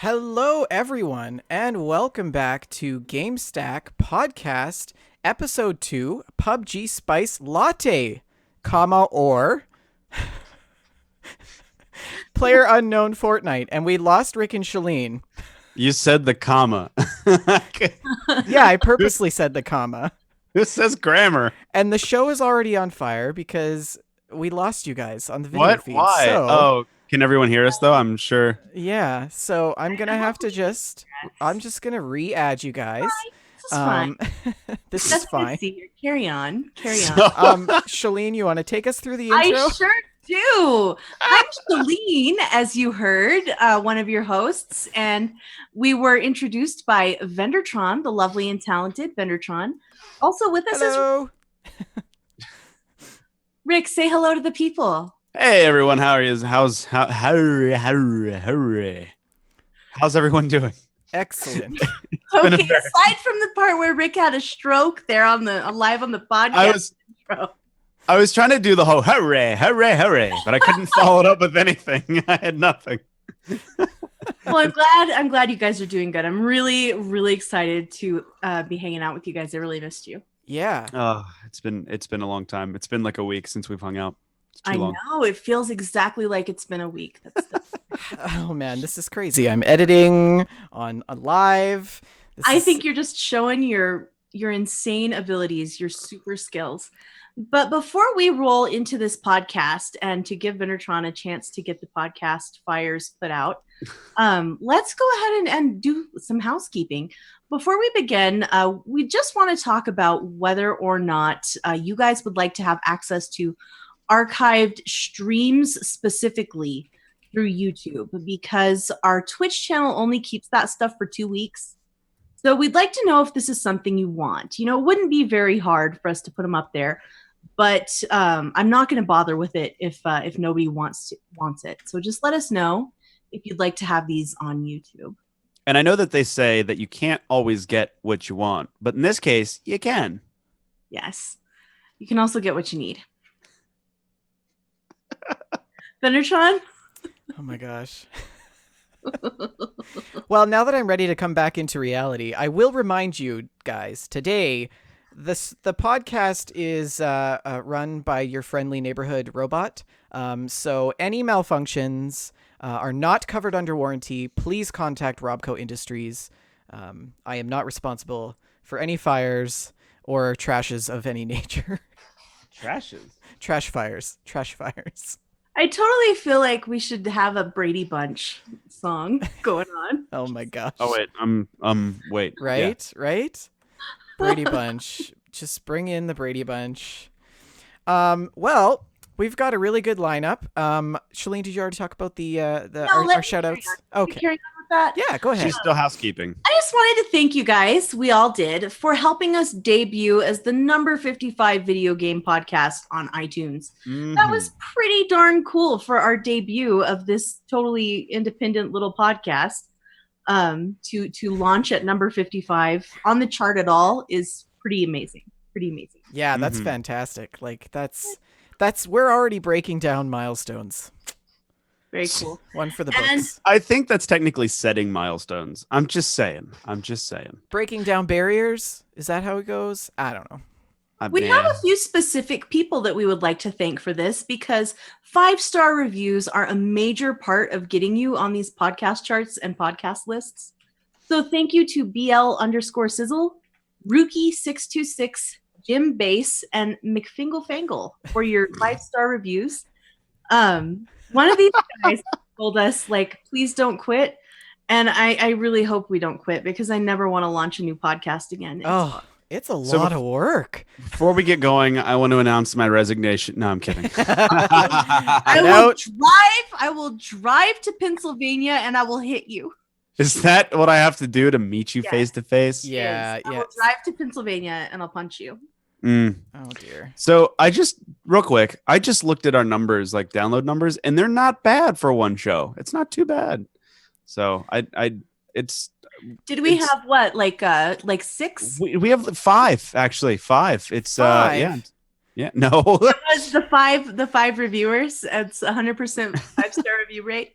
Hello, everyone, and welcome back to Gamestack Podcast, Episode 2, PUBG Spice Latte, or Player Unknown Fortnite, and we lost Rick and Shaline. You said the comma. Yeah, I purposely said the comma. This says grammar. And the show is already on fire because we lost you guys on the video What? feed. Why? So, Can everyone hear us though? I'm sure. yeah, so I'm going to have to I'm just going to re-add you guys. This is fine. This is That's good fine. to see here. Carry on. Shaline, you want to take us through the intro? I sure do. I'm Shaline, as you heard, one of your hosts, and we were introduced by Vendertron, the lovely and talented Vendertron. Also with us Hello. is Rick. Say hello to the people. Hey everyone, how are you? How's everyone doing? Excellent. been a Okay, very- aside from the part where Rick had a stroke there on the live on the podcast. I was trying to do the whole hooray, but I couldn't follow it up with anything. I had nothing. Well, I'm glad you guys are doing good. I'm really, really excited to be hanging out with you guys. I really missed you. Yeah. Oh, it's been a long time. It's been like a week since we've hung out. It's too long. know it feels exactly like it's been a week. Oh man, this is crazy. I'm editing on live. I think you're just showing your insane abilities, your super skills. But before we roll into this podcast and to give Vendertron a chance to get the podcast fires put out, let's go ahead and do some housekeeping. Before we begin, we just want to talk about whether or not you guys would like to have access to archived streams specifically through YouTube, because our Twitch channel only keeps that stuff for 2 weeks. So we'd like to know if this is something you want. You know, it wouldn't be very hard for us to put them up there, but I'm not going to bother with it if nobody wants it. So just let us know if you'd like to have these on YouTube. And I know that they say that you can't always get what you want, but in this case, you can. Yes. You can also get what you need. Vendertron? Oh my gosh. Well, now that I'm ready to come back into reality, I will remind you guys today, the podcast is run by your friendly neighborhood robot. So any malfunctions are not covered under warranty. Please contact Robco Industries. I am not responsible for any fires or trashes of any nature. Trash fires. I totally feel like we should have a Brady Bunch song going on. Oh my gosh. Oh wait, wait. Right, Yeah. right. Brady Bunch. Just bring in the Brady Bunch. Well, we've got a really good lineup. Shaline, did you already talk about our shout outs? Okay. Carry on with that. Yeah, go ahead. She's still housekeeping. I just wanted to thank you guys, we all did, for helping us debut as the number 55 video game podcast on iTunes. That was pretty darn cool for our debut of this totally independent little podcast. To launch at number 55 on the chart at all is pretty amazing. Yeah, that's fantastic. Like that's we're already breaking down milestones. Very cool. One for the And- books. I think that's technically setting milestones. I'm just saying. Breaking down barriers? Is that how it goes? I don't know. We have a few specific people that we would like to thank for this, because 5-star reviews are a major part of getting you on these podcast charts and podcast lists. So thank you to BL_Sizzle, Rookie626, Jim Bass, and McFinglefangle for your 5-star reviews. One of these guys told us, like, please don't quit. And I really hope we don't quit, because I never want to launch a new podcast again. It's a lot of work. Before we get going, I want to announce my resignation. No, I'm kidding. I will drive to Pennsylvania and I will hit you. Is that what I have to do to meet you Yes. face to face? Yeah, I yeah. will drive to Pennsylvania and I'll punch you. Mm. Oh dear. So real quick, I just looked at our numbers, like download numbers, and they're not bad for one show. It's not too bad. So Did we have what, like 6? we have 5 actually. 5. It's 5. yeah. No. It was the five reviewers. It's 100% 5-star review rate.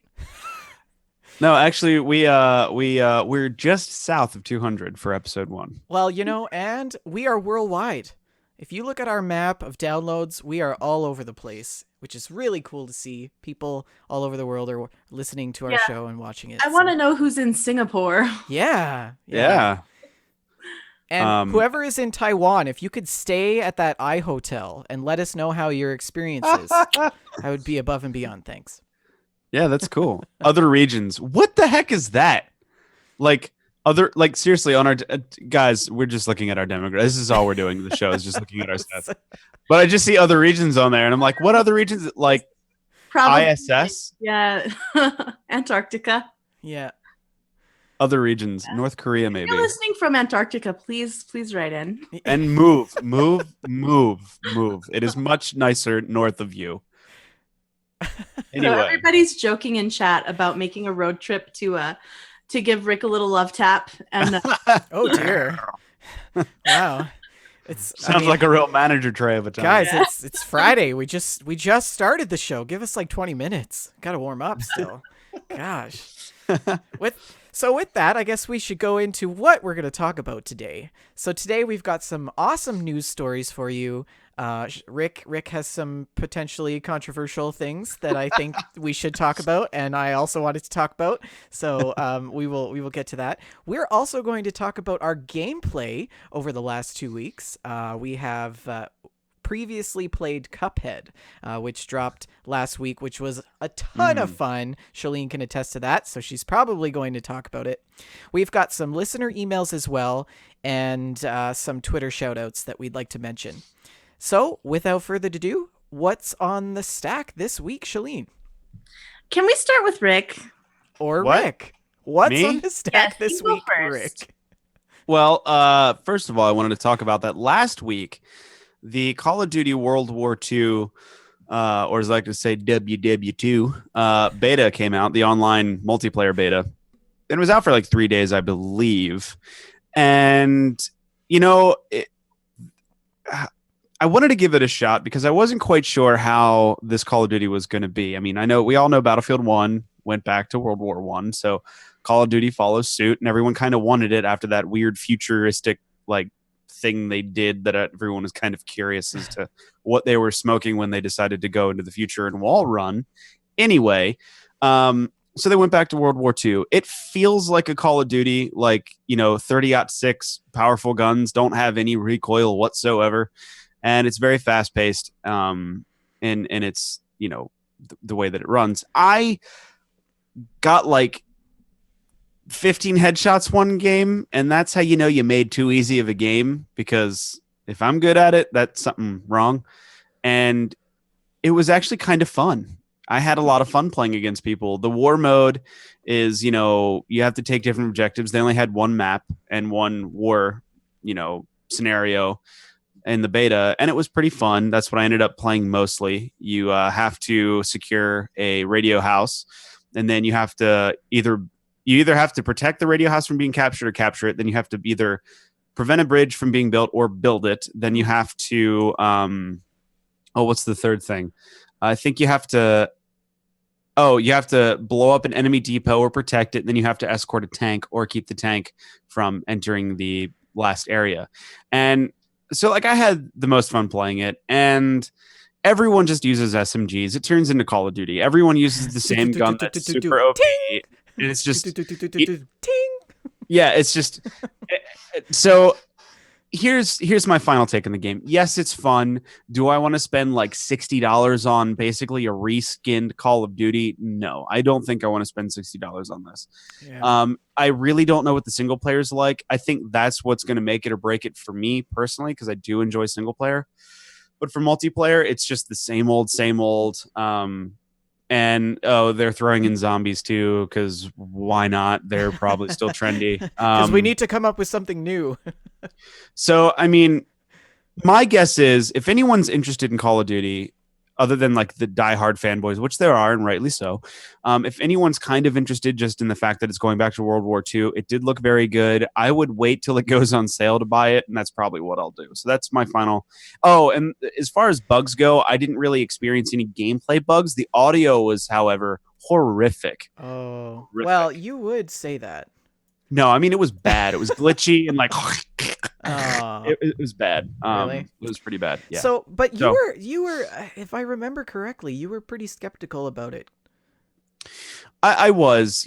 No, actually, we're just south of 200 for episode 1. Well, and we are worldwide. If you look at our map of downloads, we are all over the place, which is really cool to see. People all over the world are listening to our Yeah. show and watching it. I want to know who's in Singapore. Yeah. Yeah. And whoever is in Taiwan, if you could stay at that iHotel and let us know how your experience is, I would be above and beyond. Thanks. Yeah, that's cool. Other regions. What the heck is that? Seriously, on our guys, we're just looking at our demographics. This is all we're doing in the show is just looking at our stats. But I just see other regions on there, and I'm like, what other regions? Like Probably. ISS? Yeah. Antarctica. Yeah. Other regions. North Korea, maybe. If you're listening from Antarctica, please write in. And move. It is much nicer north of you. Anyway. So everybody's joking in chat about making a road trip to give Rick a little love tap. And oh dear. Wow. Sounds like a real manager tray of a time. Guys, it's Friday. We just started the show. Give us like 20 minutes. Got to warm up still. Gosh. With that, I guess we should go into what we're going to talk about today. So today we've got some awesome news stories for you. Rick has some potentially controversial things that I think we should talk about, and I also wanted to talk about. So we will get to that. We're also going to talk about our gameplay over the last 2 weeks. We have previously played Cuphead, which dropped last week, which was a ton of fun. Shaline can attest to that, so she's probably going to talk about it. We've got some listener emails as well, and some Twitter shout-outs that we'd like to mention. So, without further ado, what's on the stack this week, Shaline? Can we start with Rick? Or what? Rick? What's Me? on the stack this you go week, first. Rick? Well, first of all, I wanted to talk about that last week. The Call of Duty World War II, or as I like to say, WW2, beta came out, the online multiplayer beta. And it was out for like 3 days, I believe. And, I wanted to give it a shot because I wasn't quite sure how this Call of Duty was going to be. I mean, we all know Battlefield 1 went back to World War I, so Call of Duty follows suit, and everyone kind of wanted it after that weird futuristic thing they did that everyone was kind of curious as to what they were smoking when they decided to go into the future and wall run. Anyway, so they went back to World War II. It feels like a Call of Duty, 30-06 powerful guns, don't have any recoil whatsoever. And it's very fast paced. And it's, the way that it runs. I got 15 headshots one game, and that's how you made too easy of a game, because if I'm good at it, that's something wrong. And it was actually kind of fun. I had a lot of fun playing against people. The war mode is, you have to take different objectives. They only had one map and one war, scenario in the beta, and it was pretty fun. That's what I ended up playing mostly. You have to secure a radio house, and then you have to either have to protect the radio house from being captured or capture it. Then you have to either prevent a bridge from being built or build it. Then you have to what's the third thing? I think you have to blow up an enemy depot or protect it. Then you have to escort a tank or keep the tank from entering the last area. And so I had the most fun playing it, and everyone just uses SMGs. It turns into Call of Duty. Everyone uses the same gun that's super OP. And it's just, yeah, it's just, so here's my final take on the game. Yes, it's fun. Do I want to spend $60 on basically a reskinned Call of Duty? No, I don't think I want to spend $60 on this. Yeah. I really don't know what the single player is like. I think that's what's going to make it or break it for me personally, because I do enjoy single player. But for multiplayer, it's just the same old. And they're throwing in zombies too, because why not? They're probably still trendy. Because we need to come up with something new. So, I mean, my guess is if anyone's interested in Call of Duty, other than the diehard fanboys, which there are, and rightly so, if anyone's kind of interested just in the fact that it's going back to World War II, it did look very good. I would wait till it goes on sale to buy it, and that's probably what I'll do. So that's my final. Oh, and as far as bugs go, I didn't really experience any gameplay bugs. The audio was, however, horrific. Oh, Horrific. well, you would say that. No, I mean it was bad. It was glitchy and like Oh, it was bad. really? It was pretty bad. Yeah. So, but So you were, if I remember correctly, you were pretty skeptical about it. I was,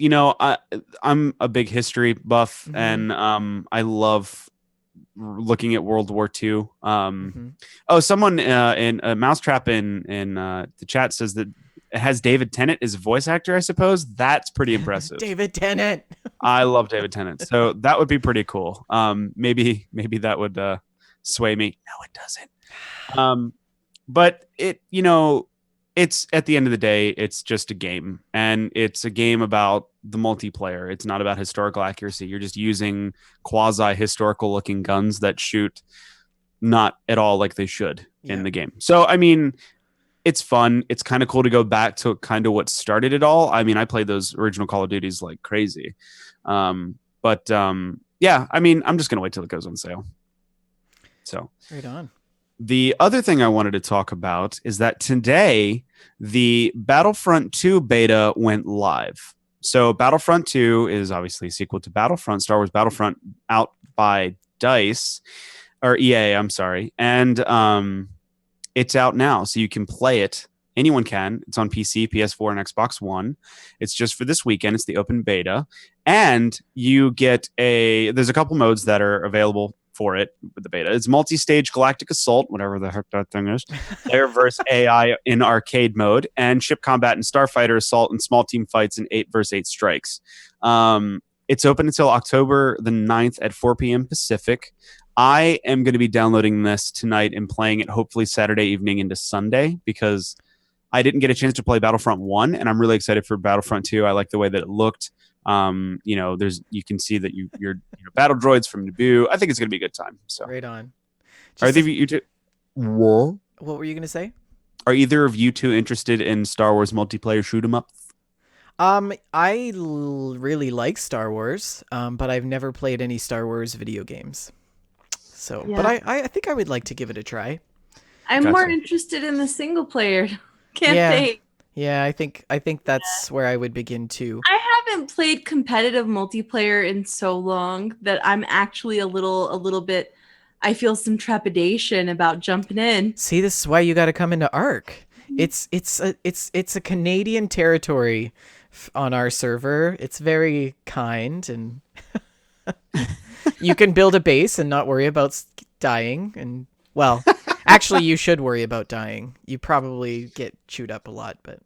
I'm a big history buff, Mhm. and I love looking at World War II. Mhm. Oh, someone in a mousetrap in the chat says that it has David Tennant as a voice actor. I suppose that's pretty impressive. David Tennant. I love David Tennant, so that would be pretty cool. Maybe that would sway me. No, it doesn't. But it's at the end of the day, it's just a game, and it's a game about the multiplayer. It's not about historical accuracy. You're just using quasi historical looking guns that shoot not at all like they should in the game. So, I mean, it's fun. It's kind of cool to go back to kind of what started it all. I mean, I played those original Call of Duties like crazy. Yeah, I mean, I'm just going to wait till it goes on sale. So, right on. The other thing I wanted to talk about is that today the Battlefront 2 beta went live. So Battlefront 2 is obviously a sequel to Battlefront, Star Wars Battlefront, out by DICE or EA, I'm sorry. And it's out now, so you can play it. Anyone can. It's on PC, PS4, and Xbox One. It's just for this weekend. It's the open beta. And you get there's a couple modes that are available for it with the beta. It's multi-stage galactic assault, whatever the heck that thing is, player versus AI in arcade mode, and ship combat and starfighter assault and small team fights in 8 versus 8 strikes. It's open until October the 9th at 4 p.m. Pacific. I am going to be downloading this tonight and playing it hopefully Saturday evening into Sunday, because I didn't get a chance to play Battlefront 1, and I'm really excited for Battlefront 2. I like the way that it looked. You can see that you're battle droids from Naboo. I think it's going to be a good time. So right on. Are either of you two? What were you going to say? Are either of you two interested in Star Wars multiplayer shoot 'em up? I really like Star Wars, but I've never played any Star Wars video games. So, Yeah. but I think I would like to give it a try. I'm Gotcha. more interested in the single player campaign. Yeah, I think that's where I would begin too. I haven't played competitive multiplayer in so long that I'm actually a little bit. I feel some trepidation about jumping in. See, this is why you got to come into Arc. It's a Canadian territory on our server. It's very kind, and you can build a base and not worry about dying. And well, actually, you should worry about dying. You probably get chewed up a lot, but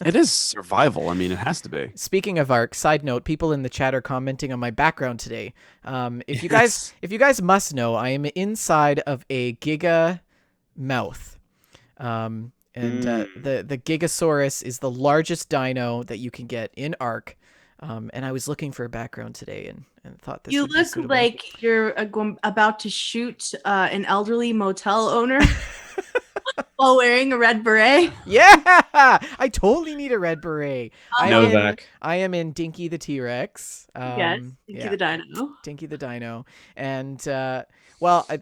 it is survival. I mean, it has to be. Speaking of Arc, side note, people in the chat are commenting on my background today. If you guys must know, I am inside of a Giga mouth. The Gigasaurus is the largest dino that you can get in Arc. And I was looking for a background today and thought this would be suitable. You look like you're about to shoot an elderly motel owner while wearing a red beret. Yeah, I totally need a red beret. I am in Dinky the T-Rex. Yes, Dinky the Dino. Dinky the Dino. And the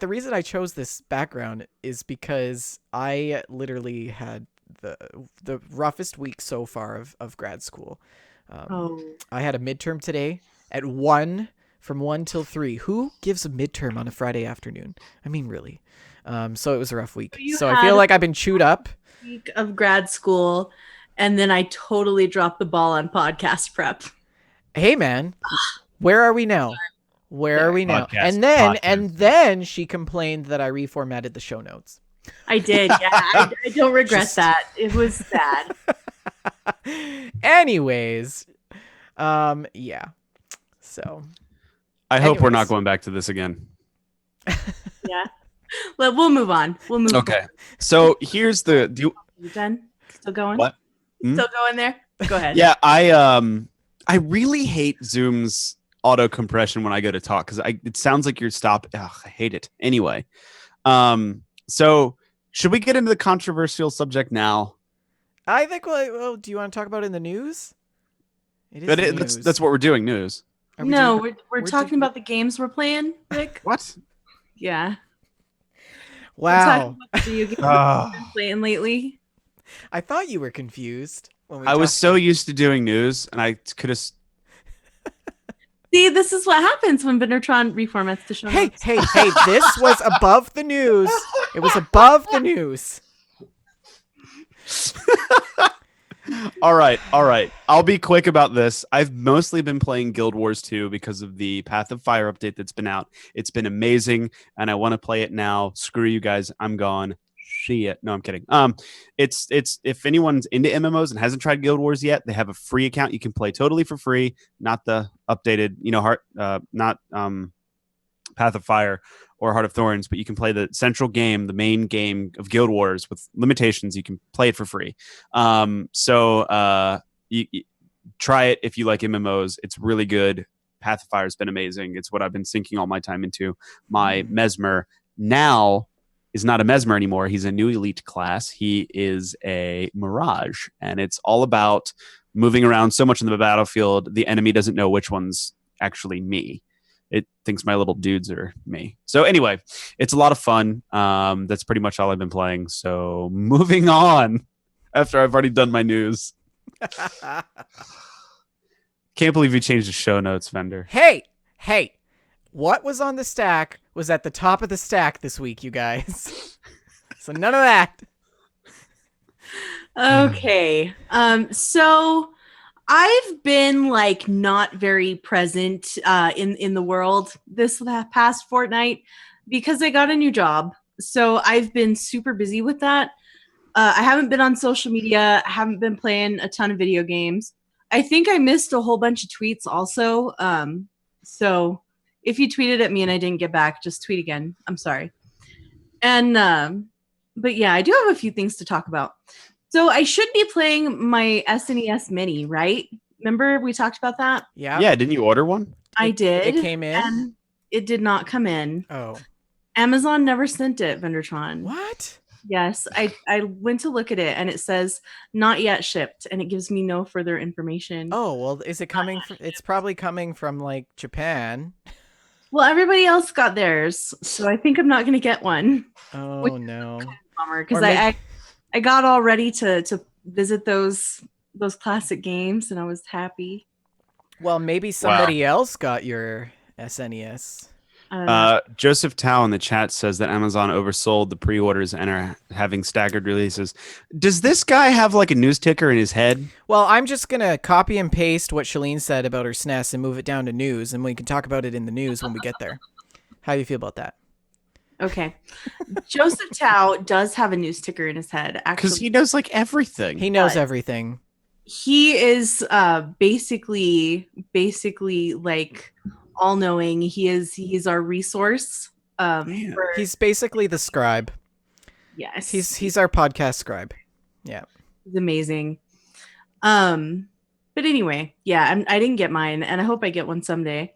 reason I chose this background is because I literally had the roughest week so far of grad school. I had a midterm today at 1, from 1 till 3. Who gives a midterm on a Friday afternoon? I mean, really. So it was a rough week. So I feel like I've been chewed up. Week of grad school, and then I totally dropped the ball on podcast prep. Hey, man, where are we now? Where are we now? Podcast, and then she complained that I reformatted the show notes. I did. Yeah, I don't regret that. It was sad. Anyways, yeah. So I hope we're not going back to this again. Yeah. Well, we'll move on. Okay. So here's the. You done? Still going? What? Still going there? Go ahead. Yeah, I really hate Zoom's auto compression when I go to talk, because it sounds like you're stopped. I hate it. Anyway, so should we get into the controversial subject now? I think. Well, do you want to talk about it in the news? It is news. That's what we're doing. News. No, we're talking about the games we're playing, Rick. What? Yeah. Wow. We're talking about the video games we've been playing lately. I thought you were confused. when we I was talk. so used to doing news, and I could have. See, this is what happens when Vendertron reformats the show Hey, notes. hey, hey! This was above the news. It was above the news. All right, all right. I'll be quick about this. I've mostly been playing Guild Wars 2 because of the Path of Fire update that's been out. It's been amazing, and I want to play it now. Screw you guys. I'm gone. See it. No, I'm kidding. It's if anyone's into MMOs and hasn't tried Guild Wars yet, they have a free account you can play totally for free. Not the updated, not Path of Fire or Heart of Thorns, but you can play the central game, the main game of Guild Wars with limitations. You can play it for free. You try it if you like MMOs. It's really good. Path of Fire has been amazing. It's what I've been sinking all my time into. My Mesmer now is not a Mesmer anymore. He's a new elite class. He is a Mirage, and it's all about moving around so much in the battlefield. The enemy doesn't know which one's actually me. It thinks my little dudes are me. So anyway, it's a lot of fun. That's pretty much all I've been playing. So moving on after I've already done my news. Can't believe you changed the show notes, Vendor. Hey, what was on the stack was at the top of the stack this week, you guys. So none of that. Okay. So I've been like not very present in the world this past fortnight because I got a new job. So I've been super busy with that. I haven't been on social media. I haven't been playing a ton of video games. I think I missed a whole bunch of tweets also. So if you tweeted at me and I didn't get back, just tweet again. I'm sorry. And but yeah, I do have a few things to talk about. So I should be playing my SNES Mini, right? Remember we talked about that? Yeah. Yeah, didn't you order one? I did. It came in? And it did not come in. Oh. Amazon never sent it, Vendertron. What? Yes, I went to look at it and it says not yet shipped and it gives me no further information. Oh, well, is it coming from, it's probably coming from like Japan. Well, everybody else got theirs, so I think I'm not going to get one. Oh, no. Bummer, because Or I got all ready to visit those classic games and I was happy. Well, maybe somebody else got your SNES. Joseph Tao in the chat says that Amazon oversold the pre-orders and are having staggered releases. Does this guy have like a news ticker in his head? Well, I'm just going to copy and paste what Shaline said about her SNES and move it down to news, and we can talk about it in the news when we get there. How do you feel about that? Okay. Joseph Tao does have a news ticker in his head, actually. Because he knows like everything. He knows everything. He is basically like all-knowing. He's our resource. He's basically the scribe. Yes. He's our podcast scribe. Yeah. He's amazing. But anyway, yeah, I didn't get mine, and I hope I get one someday.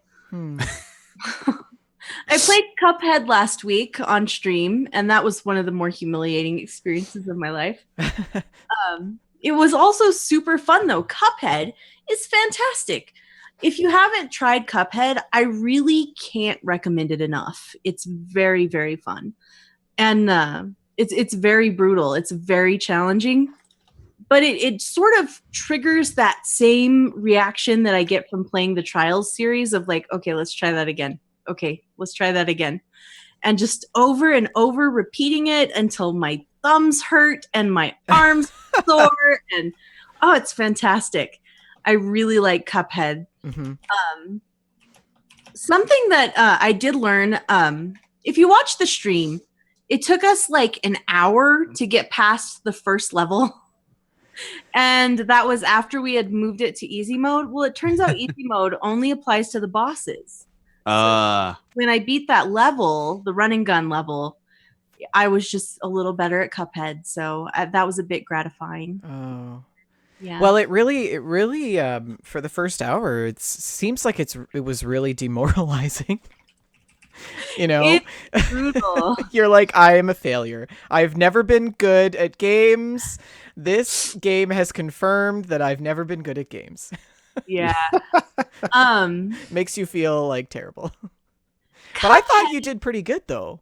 I played Cuphead last week on stream, and that was one of the more humiliating experiences of my life. It was also super fun, though. Cuphead is fantastic. If you haven't tried Cuphead, I really can't recommend it enough. It's very, very fun. And it's very brutal. It's very challenging. But it sort of triggers that same reaction that I get from playing the Trials series of like, okay, let's try that again. Okay, let's try that again. And just over and over repeating it until my thumbs hurt and my arms sore. And oh, it's fantastic. I really like Cuphead. Mm-hmm. Something that I did learn, if you watch the stream, it took us like an hour to get past the first level. And that was after we had moved it to easy mode. Well, it turns out easy mode only applies to the bosses. So when I beat that level, the run and gun level, I was just a little better at Cuphead. So that was a bit gratifying. Oh. Yeah. Well, it really, for the first hour, it seems like it was really demoralizing. You know, it's brutal. You're like, I am a failure. I've never been good at games. This game has confirmed that I've never been good at games. Yeah. Makes you feel like terrible. But I thought you did pretty good though.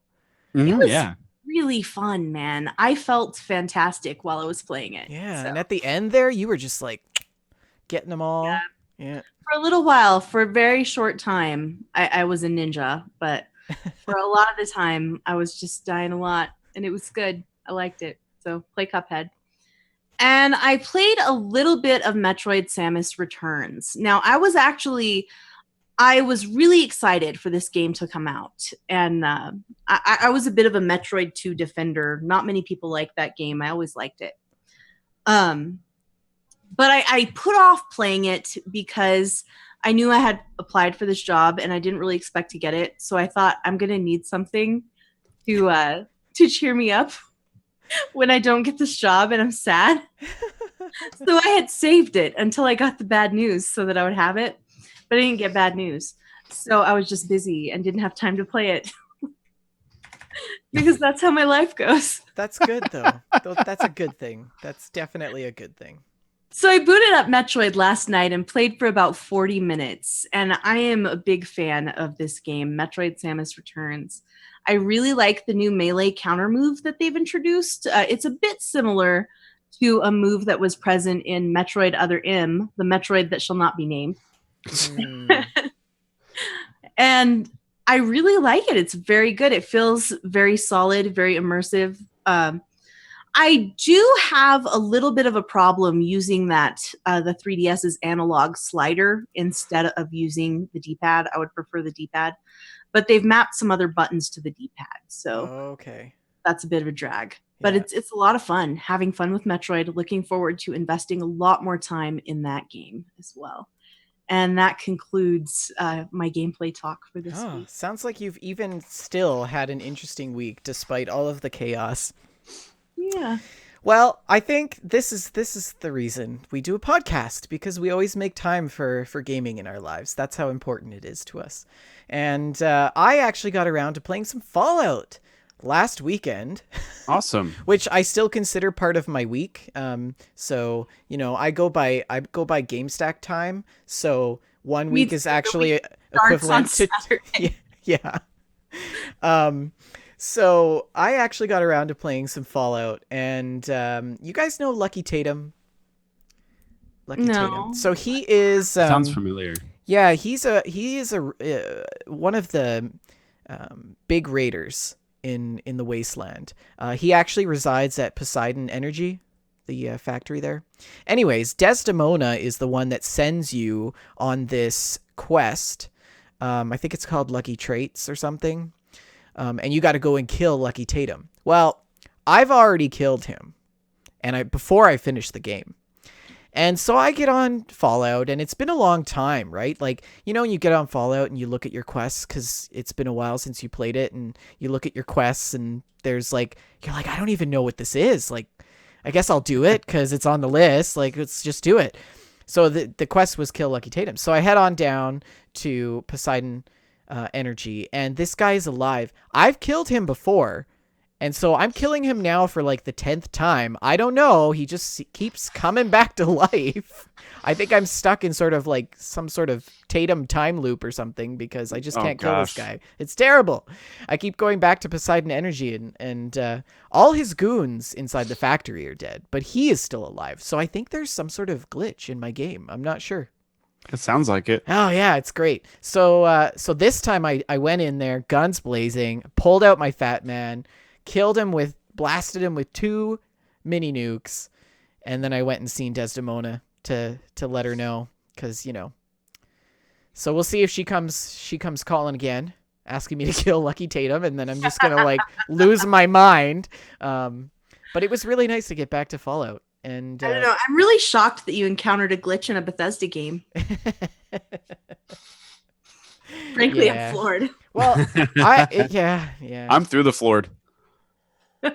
Yeah. It really fun, man. I felt fantastic while I was playing it. Yeah, So. and at the end there, you were just like getting them all. Yeah. For a little while, for a very short time, I was a ninja, but for a lot of the time, I was just dying a lot, and it was good. I liked it. So play Cuphead. And I played a little bit of Metroid Samus Returns. Now, I was really excited for this game to come out. And I was a bit of a Metroid 2 defender. Not many people like that game. I always liked it. But I put off playing it because I knew I had applied for this job and I didn't really expect to get it. So I thought I'm going to need something to cheer me up when I don't get this job and I'm sad. So I had saved it until I got the bad news so that I would have it. But I didn't get bad news. So I was just busy and didn't have time to play it. Because that's how my life goes. That's good, though. That's a good thing. That's definitely a good thing. So I booted up Metroid last night and played for about 40 minutes. And I am a big fan of this game, Metroid Samus Returns. I really like the new melee counter move that they've introduced. It's a bit similar to a move that was present in Metroid Other M, the Metroid that shall not be named. And I really like it. It's very good. It feels very solid, very immersive. I do have a little bit of a problem using that the 3DS's analog slider instead of using the D-pad. I would prefer the D-pad, but they've mapped some other buttons to the D-pad, so okay, that's a bit of a drag. But it's a lot of fun, having fun with Metroid. Looking forward to investing a lot more time in that game as well. And that concludes my gameplay talk for this week. Sounds like you've even still had an interesting week despite all of the chaos. Yeah. Well, I think this is the reason we do a podcast, because we always make time for gaming in our lives. That's how important it is to us. And I actually got around to playing some Fallout last weekend. Awesome. Which I still consider part of my week. So, I go by Gamestack time. So 1 week is actually equivalent to yeah. So I actually got around to playing some Fallout, and you guys know Lucky Tatum? Tatum. So he is sounds familiar. Yeah, he is one of the big raiders in the Wasteland. He actually resides at Poseidon Energy, the factory there. Anyways, Desdemona is the one that sends you on this quest. I think it's called Lucky Traits or something. And you got to go and kill Lucky Tatum. Well, I've already killed him, and before I finish the game. And so I get on Fallout, and it's been a long time, right? Like, when you get on Fallout and you look at your quests, because it's been a while since you played it, and you look at your quests, and you're like, I don't even know what this is. Like, I guess I'll do it because it's on the list. Like, let's just do it. So the quest was kill Lucky Tatum. So I head on down to Poseidon Energy, and this guy is alive. I've killed him before, and so I'm killing him now for like the 10th time. I don't know, he just keeps coming back to life. I think I'm stuck in sort of like some sort of Tatum time loop or something, because I just can't kill this guy. It's terrible. I keep going back to Poseidon Energy, and all his goons inside the factory are dead, but he is still alive. So I think there's some sort of glitch in my game. I'm not sure. It sounds like it. Oh yeah, it's great. So this time I went in there, guns blazing, pulled out my fat man, blasted him with 2 mini nukes, and then I went and seen Desdemona to let her know, because So we'll see if she comes calling again, asking me to kill Lucky Tatum, and then I'm just gonna like lose my mind. But it was really nice to get back to Fallout. And I don't know. I'm really shocked that you encountered a glitch in a Bethesda game. Frankly, I'm floored. Well, yeah. I'm through the floored. You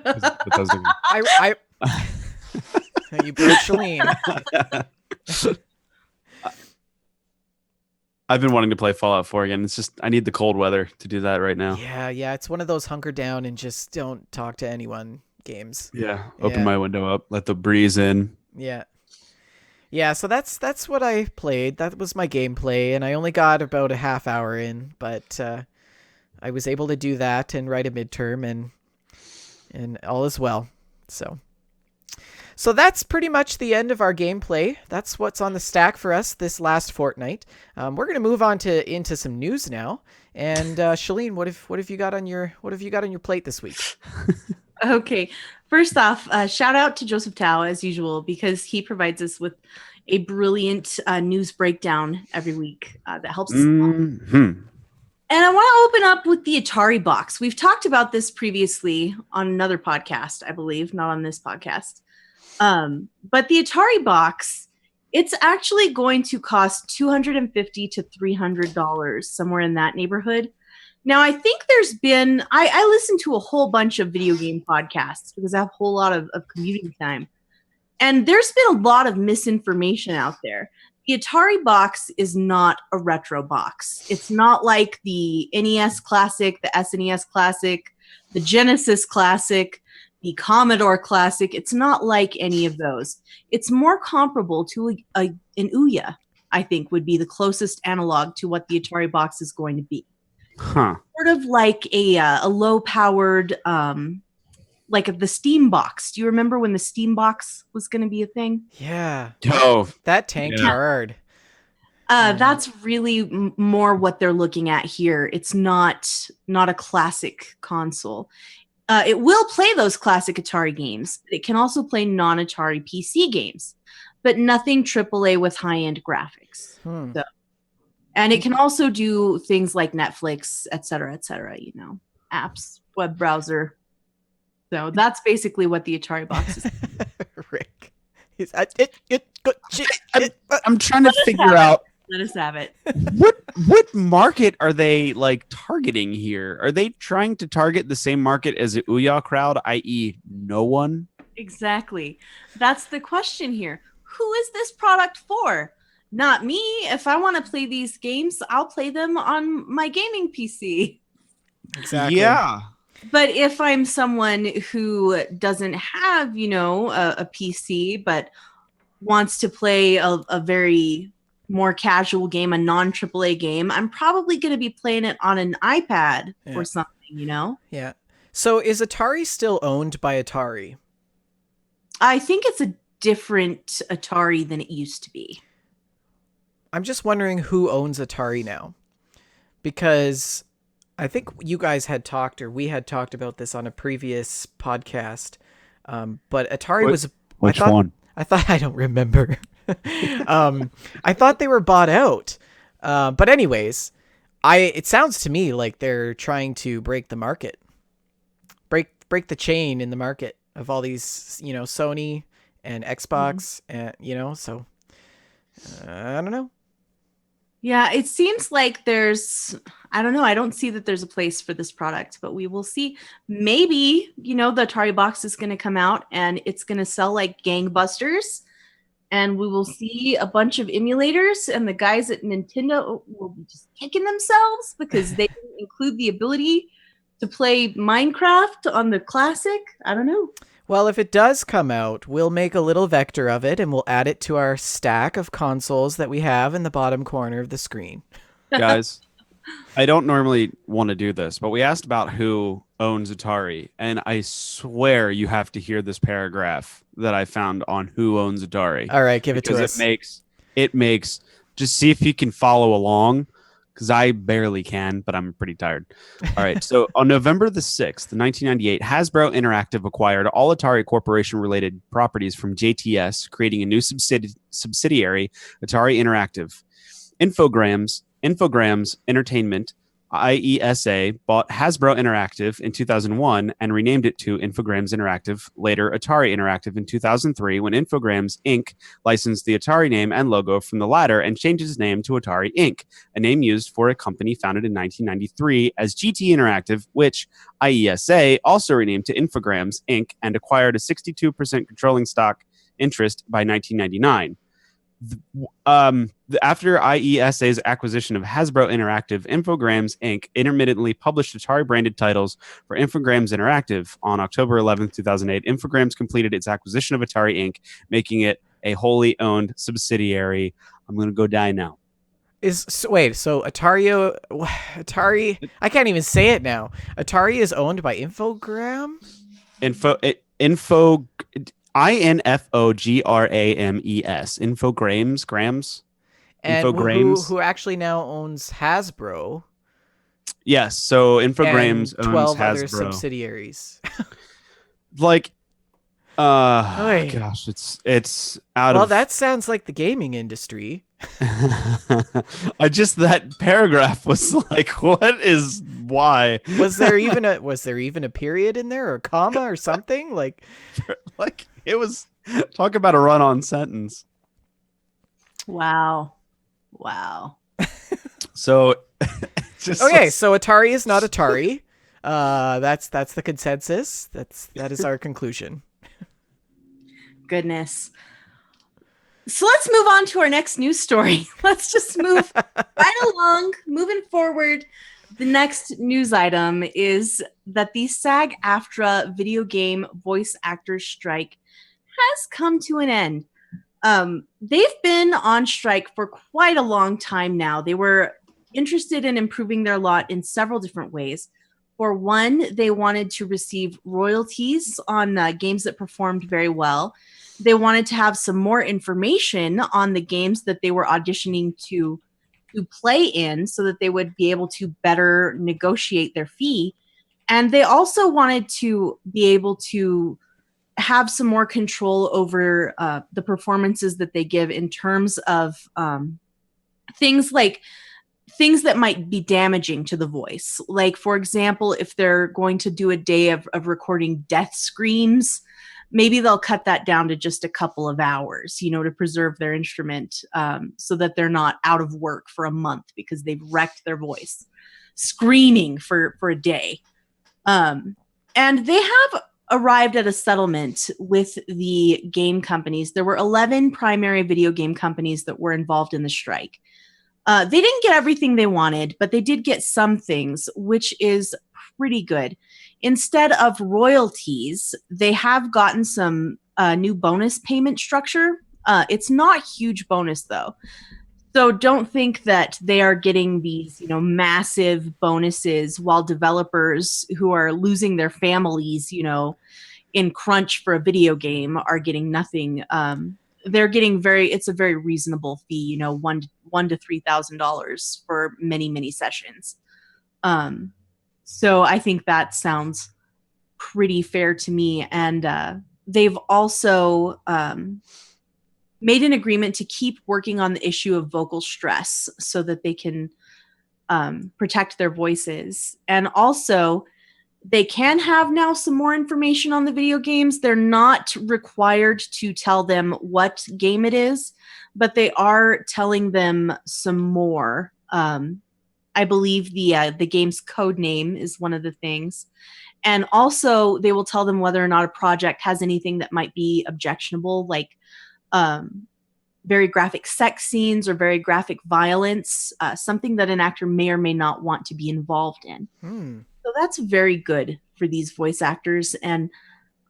broke Shaline. I've been wanting to play Fallout 4 again. It's just I need the cold weather to do that right now. Yeah. It's one of those hunker down and just don't talk to anyone games. Yeah. Open my window up, let the breeze in. Yeah. So that's what I played. That was my gameplay, and I only got about a half hour in, but I was able to do that and write a midterm, and all is well. So that's pretty much the end of our gameplay. That's what's on the stack for us this last fortnight. We're gonna move on into some news now. And Shaline, what have you got on your plate this week? Okay. First off, shout out to Joseph Tao as usual, because he provides us with a brilliant news breakdown every week that helps us. Mm-hmm. And I want to open up with the Atari box. We've talked about this previously on another podcast, I believe, not on this podcast. But the Atari box, it's actually going to cost $250 to $300, somewhere in that neighborhood. Now, I think there's been, I listen to a whole bunch of video game podcasts because I have a whole lot of commuting time. And there's been a lot of misinformation out there. The Atari box is not a retro box. It's not like the NES Classic, the SNES Classic, the Genesis Classic, the Commodore Classic. It's not like any of those. It's more comparable to an Ouya, I think, would be the closest analog to what the Atari box is going to be. Huh. Sort of like a low-powered, like the Steam box. Do you remember when the Steam box was going to be a thing? Yeah. Oh, That tanked yeah. hard. That's really more what they're looking at here. It's not a classic console. It will play those classic Atari games. It can also play non-Atari PC games, but nothing AAA with high-end graphics. So, and it can also do things like Netflix, et cetera, apps, web browser. So that's basically what the Atari box is. Rick. I'm trying to figure out Let us have it. what market are they like targeting here? Are they trying to target the same market as the Ouya crowd, i.e., no one? Exactly. That's the question here. Who is this product for? Not me. If I want to play these games, I'll play them on my gaming PC. Exactly. Yeah. But if I'm someone who doesn't have, a PC, but wants to play a very more casual game, a non-AAA game, I'm probably going to be playing it on an iPad or something, Yeah. So is Atari still owned by Atari? I think it's a different Atari than it used to be. I'm just wondering who owns Atari now. Because I think you guys had talked, or we had talked about this on a previous podcast. But Atari was... Which one? I thought, I don't remember. I thought they were bought out. But anyways, it sounds to me like they're trying to break the market. Break the chain in the market of all these, Sony and Xbox, and, so I don't know. Yeah, it seems like I don't know. I don't see that there's a place for this product, but we will see. Maybe, the Atari box is going to come out and it's going to sell like gangbusters. And we will see a bunch of emulators, and the guys at Nintendo will be just kicking themselves because they didn't include the ability to play Minecraft on the classic. I don't know. Well, if it does come out, we'll make a little vector of it and we'll add it to our stack of consoles that we have in the bottom corner of the screen. Guys, I don't normally want to do this, but we asked about who owns Atari, and I swear you have to hear this paragraph that I found on who owns Atari. All right, give it to us. It makes just see if you can follow along, because I barely can, but I'm pretty tired. All right, so on November the 6th, 1998, Hasbro Interactive acquired all Atari Corporation-related properties from JTS, creating a new subsidiary, Atari Interactive. Infogrames Entertainment, IESA, bought Hasbro Interactive in 2001 and renamed it to Infogrames Interactive, later Atari Interactive in 2003, when Infogrames Inc. licensed the Atari name and logo from the latter and changed its name to Atari Inc., a name used for a company founded in 1993 as GT Interactive, which IESA also renamed to Infogrames Inc. and acquired a 62% controlling stock interest by 1999. After IESA's acquisition of Hasbro Interactive, Infogrames Inc. intermittently published Atari-branded titles for Infogrames Interactive. On October 11, 2008, Infogrames completed its acquisition of Atari Inc., making it a wholly owned subsidiary. I'm going to go die now. So Atari, I can't even say it now. Atari is owned by Infogram? info INFOGRAMES Grams And Infogrames. who actually now owns Hasbro Yes, so and Infogrames owns 12 other Hasbro. subsidiaries. Like Oy. gosh, it's out Well, of that sounds like the gaming industry. I just that paragraph was like, what is why? Was there even a period in there or a comma or something? Like it was talk about a run-on sentence. Wow. Wow. So just Okay, so Atari is not Atari. That's the consensus. That is our conclusion. Goodness. So let's move on to our next news story. Let's just move right along, moving forward. The next news item is that the SAG-AFTRA video game voice actors strike has come to an end. They've been on strike for quite a long time now. They were interested in improving their lot in several different ways. For one, they wanted to receive royalties on games that performed very well. They wanted to have some more information on the games that they were auditioning to play in so that they would be able to better negotiate their fee. And they also wanted to be able to have some more control over the performances that they give in terms of things like things that might be damaging to the voice. Like, for example, if they're going to do a day of recording death screams, maybe they'll cut that down to just a couple of hours, to preserve their instrument so that they're not out of work for a month because they've wrecked their voice screaming for a day. And they have arrived at a settlement with the game companies. There were 11 primary video game companies that were involved in the strike. They didn't get everything they wanted, but they did get some things, which is pretty good. Instead of royalties, they have gotten some new bonus payment structure. It's not a huge bonus, though. So don't think that they are getting these, massive bonuses while developers who are losing their families, in crunch for a video game are getting nothing. They're getting it's a very reasonable fee, $1,000 to $3,000 for many sessions. So I think that sounds pretty fair to me. And they've also made an agreement to keep working on the issue of vocal stress so that they can protect their voices. And also, they can have now some more information on the video games. They're not required to tell them what game it is, but they are telling them some more. I believe the game's code name is one of the things. And also, they will tell them whether or not a project has anything that might be objectionable, like very graphic sex scenes or very graphic violence, something that an actor may or may not want to be involved in. So that's very good for these voice actors. And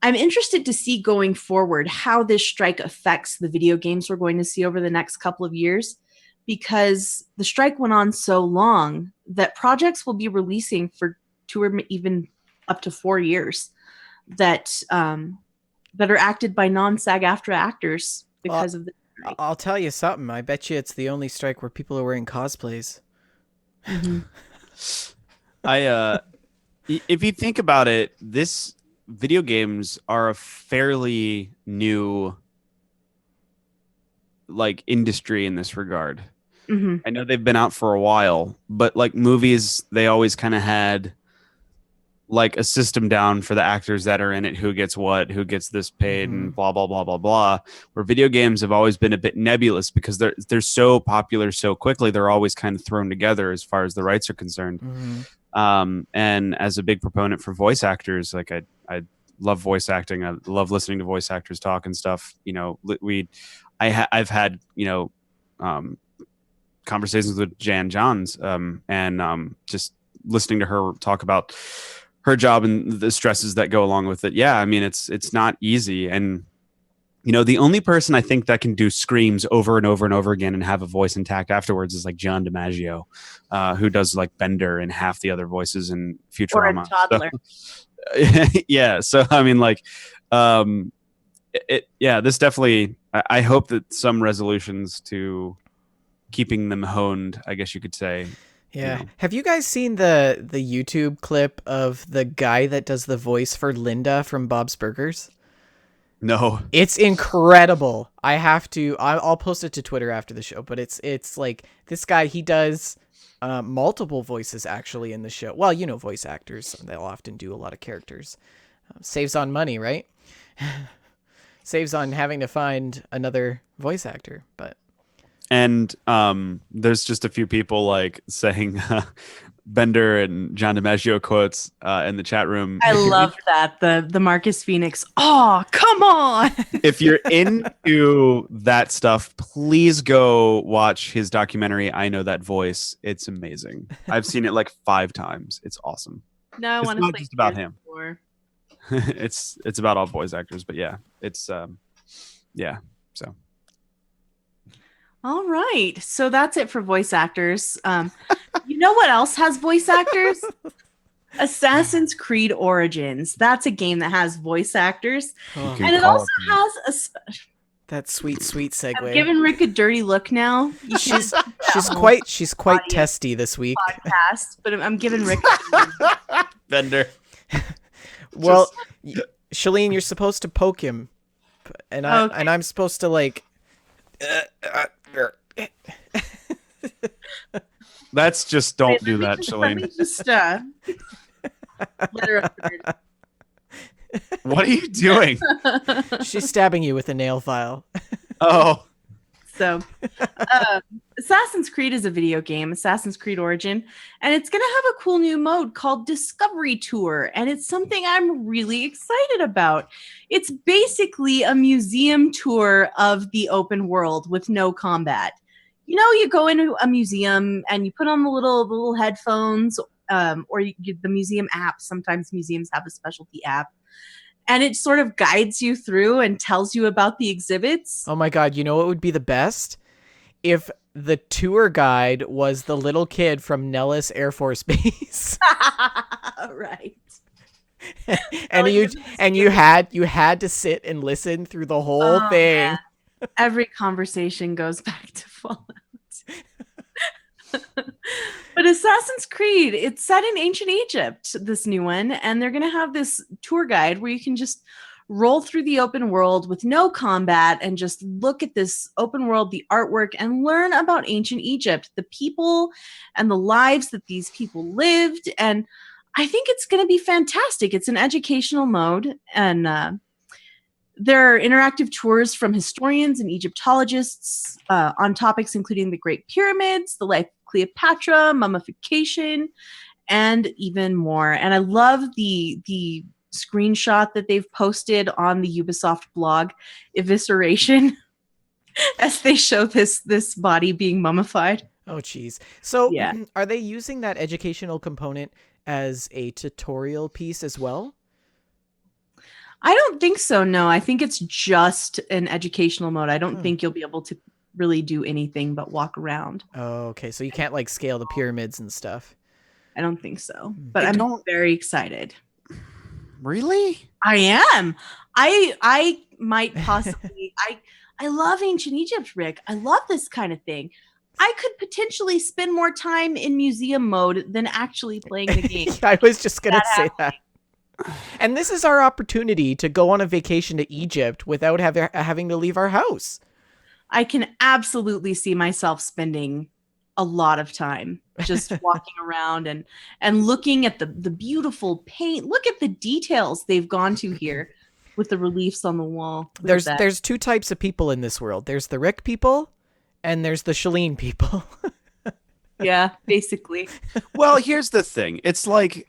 I'm interested to see going forward how this strike affects the video games we're going to see over the next couple of years, because the strike went on so long that projects will be releasing for 2 or even up to 4 years that are acted by non-SAG-AFTRA actors because of the strike. I'll tell you something. I bet you it's the only strike where people are wearing cosplays. Mm-hmm. If you think about it, this video games are a fairly new industry in this regard. Mm-hmm. I know they've been out for a while, but like movies, they always kind of had like a system down for the actors that are in it, who gets what, who gets this paid, and blah blah blah blah blah. Where video games have always been a bit nebulous because they're so popular so quickly. They're always kind of thrown together as far as the rights are concerned. And as a big proponent for voice actors, like I love voice acting. I love listening to voice actors talk and stuff. I've had conversations with Jan Johns, and just listening to her talk about her job and the stresses that go along with it. Yeah, I mean, it's not easy. And, the only person I think that can do screams over and over and over again and have a voice intact afterwards is like John DiMaggio, who does like Bender and half the other voices in Futurama. Or a toddler. Yeah. So I mean, like, yeah, this definitely. I hope that some resolutions to keeping them honed, I guess you could say. Yeah. Have you guys seen the YouTube clip of the guy that does the voice for Linda from Bob's Burgers? No. It's incredible. I'll post it to Twitter after the show, but it's like this guy, he does multiple voices actually in the show. Well, voice actors, they'll often do a lot of characters. Saves on money, right? Saves on having to find another voice actor, but And there's just a few people like saying Bender and John DiMaggio quotes in the chat room. I love that, the Marcus Phoenix. Oh, come on. If you're into that stuff, please go watch his documentary, I Know That Voice. It's amazing. I've seen it like 5 times. It's awesome. No, I It's want to not play just about Gears him. before. It's about all voice actors, but yeah, it's yeah. So All right. So that's it for voice actors. You know what else has voice actors? Assassin's Creed Origins. That's a game that has voice actors. oh, can And it call also it- has a special. that sweet I'm segue. giving Rick a dirty look now. You can't She's whole quite audio. testy this week. podcast, but I'm giving Rick. Bender. Well, Shaline, you're supposed to poke him, and Okay. I'm supposed to like. That's just don't Wait, do let that, me just- Let me Shaline. just let her up the What are you doing? She's stabbing you with a nail file. Oh, So, Assassin's Creed is a video game, Assassin's Creed Origin, and it's going to have a cool new mode called Discovery Tour, and it's something I'm really excited about. It's basically a museum tour of the open world with no combat. You go into a museum and you put on the little headphones, or the museum app. Sometimes museums have a specialty app. And it sort of guides you through and tells you about the exhibits. Oh my god, you know what would be the best? If the tour guide was the little kid from Nellis Air Force Base. Right. and you had to sit and listen through the whole Oh, thing. man. Every conversation goes back to Fallout. But Assassin's Creed, it's set in ancient Egypt, this new one, and they're going to have this tour guide where you can just roll through the open world with no combat and just look at this open world, the artwork, and learn about ancient Egypt, the people and the lives that these people lived. And I think it's going to be fantastic. It's an educational mode, and there are interactive tours from historians and Egyptologists on topics including the Great Pyramids, the life of Cleopatra, mummification, and even more. And I love the screenshot that they've posted on the Ubisoft blog, Evisceration, as they show this body being mummified. Oh geez. So Yeah. are they using that educational component as a tutorial piece as well? I don't think so. No, I think it's just an educational mode. I don't think you'll be able to really do anything but walk around. Oh, okay. So you can't like scale the pyramids and stuff. I don't think so. But I I'm don't- very excited. really? I am. I might possibly I love ancient Egypt, Rick. I love this kind of thing. I could potentially spend more time in museum mode than actually playing the game. I was just going to say that. And this is our opportunity to go on a vacation to Egypt without having to leave our house. I can absolutely see myself spending a lot of time just walking around and looking at the beautiful paint. Look at the details they've gone to here with the reliefs on the wall. Look at that. There's 2 types of people in this world. There's the Rick people and there's the Shaline people. Yeah, basically. Well, here's the thing. It's like,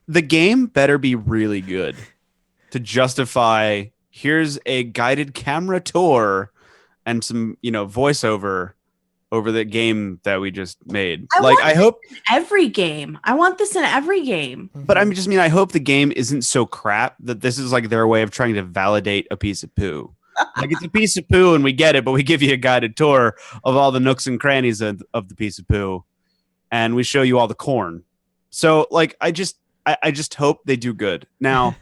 the game better be really good to justify. Here's a guided camera tour and some, voiceover over the game that we just made. I hope, Every game. I want this in every game. but I hope the game isn't so crap that this is like their way of trying to validate a piece of poo. Like it's a piece of poo and we get it, but we give you a guided tour of all the nooks and crannies of the piece of poo, and we show you all the corn. So like I just hope they do good. Now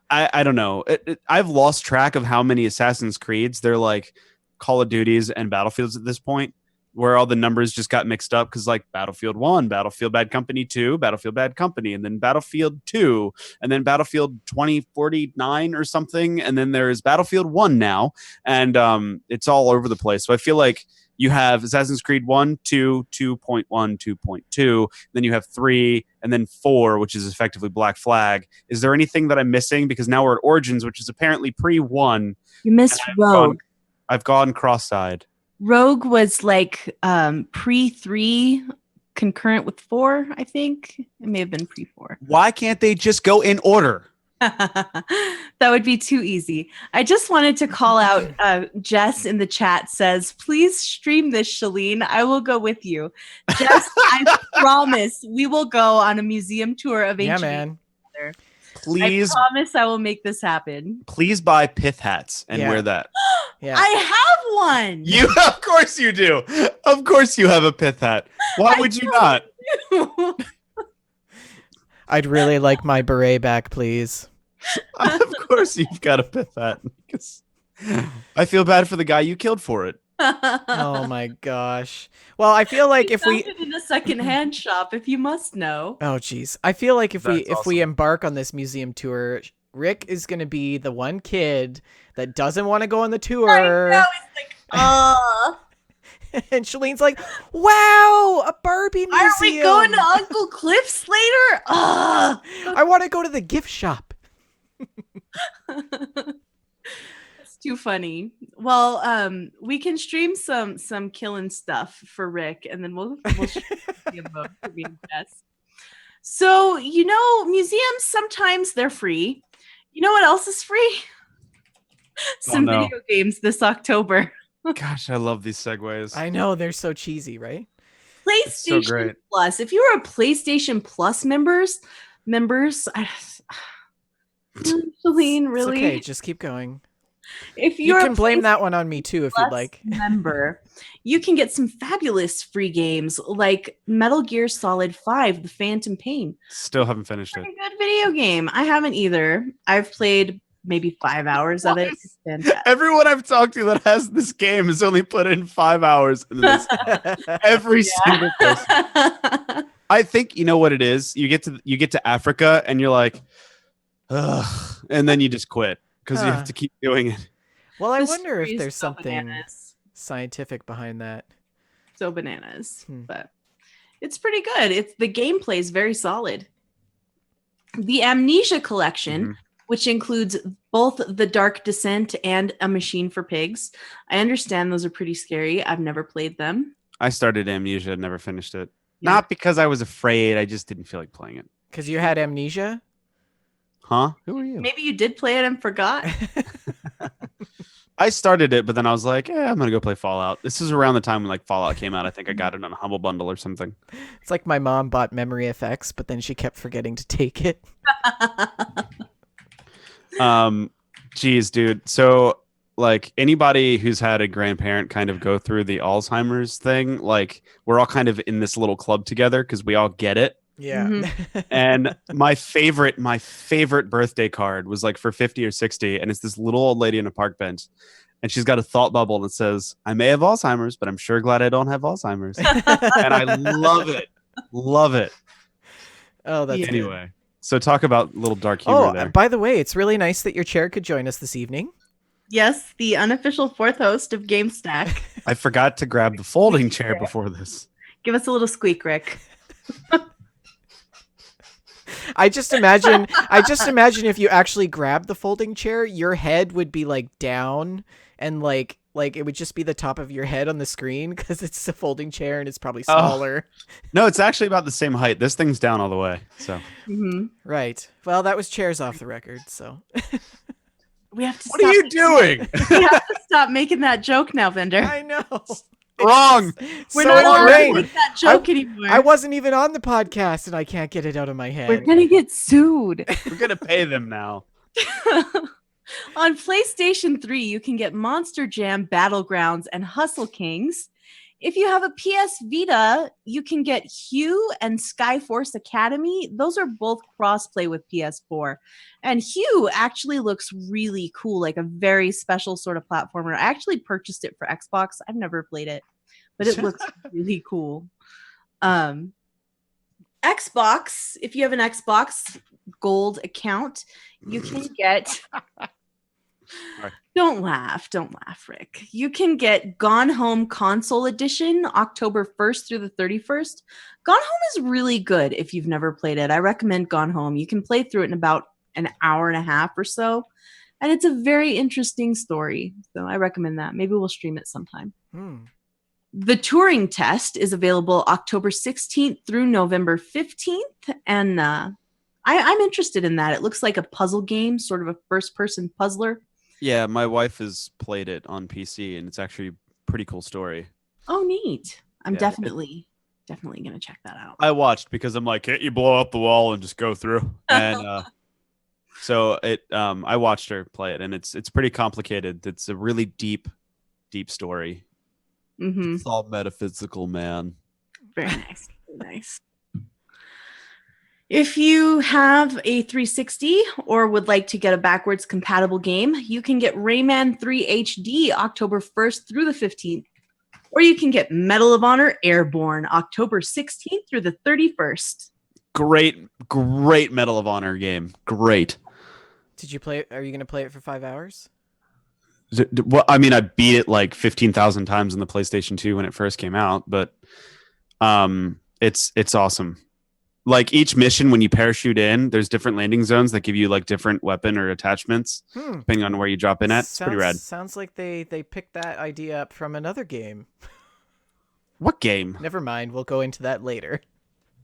I don't know. I've lost track of how many Assassin's Creeds they're like Call of Duties and Battlefields at this point, where all the numbers just got mixed up because like Battlefield 1, Battlefield Bad Company 2, Battlefield Bad Company, and then Battlefield 2, and then Battlefield 2049 or something, and then there's Battlefield 1 now, and it's all over the place. So I feel like you have Assassin's Creed 1, 2, 2.1, 2.2, then you have 3, and then 4, which is effectively Black Flag. Is there anything that I'm missing? Because now we're at Origins, which is apparently pre-1. You missed Rogue. I've gone cross-eyed. Rogue was like pre-3, concurrent with 4, I think. It may have been pre-4. Why can't they just go in order? That would be too easy. I just wanted to call out Jess in the chat says, please stream this, Shaline. I will go with you. Jess, I promise we will go on a museum tour of ancient together. Please. I promise I will make this happen. Please buy pith hats and wear that. Yeah. I have one. You, of course you do. Of course you have a pith hat. Why would you not? I'd really like my beret back, please. Of course you've got a pith hat. I feel bad for the guy you killed for it. Oh my gosh. Well, I feel like if we it in a secondhand shop, if you must know. Oh geez. I feel like if That's we embark on this museum tour, Rick is going to be the one kid that doesn't want to go on the tour. I know, it's like, And Shalene's like, "Wow, a Barbie museum. Are we going to Uncle Cliff's later? I want to go to the gift shop." It's too funny. Well, we can stream some killing stuff for Rick, and then we'll stream for being best. So, museums, sometimes they're free. You know what else is free? Some video games this October. Gosh, I love these segues. I know, they're so cheesy, right? PlayStation so great. Plus. If you are a PlayStation Plus members, Shaline, really? It's okay, just keep going. If You you're can blame that one on me too if you'd like. member, you can get some fabulous free games like Metal Gear Solid 5: The Phantom Pain. Still haven't finished it. Pretty good video game. I haven't either. I've played maybe 5 hours of it. It's fantastic. Everyone I've talked to that has this game has only put in 5 hours. Every single person. I think you know what it is. You get to Africa and you're like, ugh, and then you just quit because you have to keep doing it. Well, I The wonder story if is there's so something bananas. scientific behind that. So bananas, but it's pretty good. The gameplay is very solid. The Amnesia Collection, which includes both The Dark Descent and A Machine for Pigs. I understand those are pretty scary. I've never played them. I started Amnesia, never finished it. Yeah. Not because I was afraid. I just didn't feel like playing it. Because you had amnesia? Huh? Who are you? Maybe you did play it and forgot. I started it, but then I was like, I'm going to go play Fallout. This is around the time when like Fallout came out. I think I got it on a Humble Bundle or something. It's like my mom bought Memory FX, but then she kept forgetting to take it. Geez, dude. So like anybody who's had a grandparent kind of go through the Alzheimer's thing, like we're all kind of in this little club together because we all get it. Yeah. And my favorite birthday card was like for 50 or 60, and it's this little old lady in a park bench, and she's got a thought bubble and it says, "I may have Alzheimer's, but I'm sure glad I don't have Alzheimer's." And I love it. Oh, that's anyway. So talk about little dark humor there. By the way, it's really nice that your chair could join us this evening. Yes, the unofficial fourth host of Gamestack. I forgot to grab the folding chair before this. Give us a little squeak, Rick. I just imagine if you actually grabbed the folding chair, your head would be like down and like it would just be the top of your head on the screen because it's a folding chair and it's probably smaller. No, it's actually about the same height. This thing's down all the way. So Right. Well, that was chairs off the record. So we have to. What are you doing? We have to stop making that joke now, Vendor. I know. Wrong. We're so not allowed to ingrained. make that joke anymore. I wasn't even on the podcast and I can't get it out of my head. We're gonna get sued. We're gonna pay them now. On PlayStation 3, you can get Monster Jam Battlegrounds and Hustle Kings. If you have a PS Vita, you can get Hue and Skyforce Academy. Those are both crossplay with PS4. And Hue actually looks really cool, like a very special sort of platformer. I actually purchased it for Xbox. I've never played it, but it looks really cool. Xbox, if you have an Xbox Gold account, you can get... Don't laugh, Rick. You can get Gone Home Console Edition October 1st through the 31st. Gone Home is really good if you've never played it. I recommend Gone Home. You can play through it in about an hour and a half or so, and it's a very interesting story. So I recommend that. Maybe we'll stream it sometime. The Turing Test is available October 16th through November 15th, and I'm interested in that. It looks like a puzzle game, sort of a first-person puzzler. Yeah, my wife has played it on PC, and it's actually a pretty cool story. Oh, neat. I'm Yeah, definitely going to check that out. I watched because I'm like, can't you blow up the wall and just go through? And so I watched her play it, and it's pretty complicated. It's a really deep story. Mm-hmm. It's all metaphysical, man. Very nice. Very nice. If you have a 360 or would like to get a backwards compatible game, you can get Rayman 3 HD October 1st through the 15th. Or you can get Medal of Honor Airborne October 16th through the 31st. Great Medal of Honor game. Great. Did you play it? Are you going to play it for 5 hours? Well, I mean, I beat it like 15,000 times in the PlayStation 2 when it first came out, but it's awesome. Like each mission, when you parachute in, there's different landing zones that give you like different weapon or attachments depending on where you drop in at. It's pretty rad. Sounds like they picked that idea up from another game. What game? Never mind. We'll go into that later.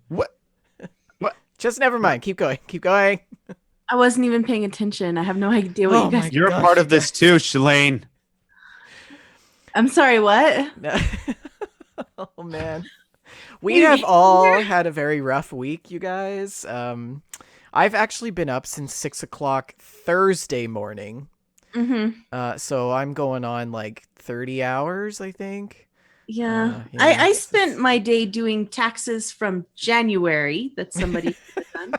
What? Just never mind. Keep going. Keep going. I wasn't even paying attention. I have no idea what you guys... You're a part of this too, Shaline. I'm sorry, what? Oh, man. We have all had a very rough week, you guys. I've actually been up since 6 o'clock Thursday morning. Mm-hmm. So I'm going on like 30 hours, I think. Yeah. I spent my day doing taxes from January that somebody done.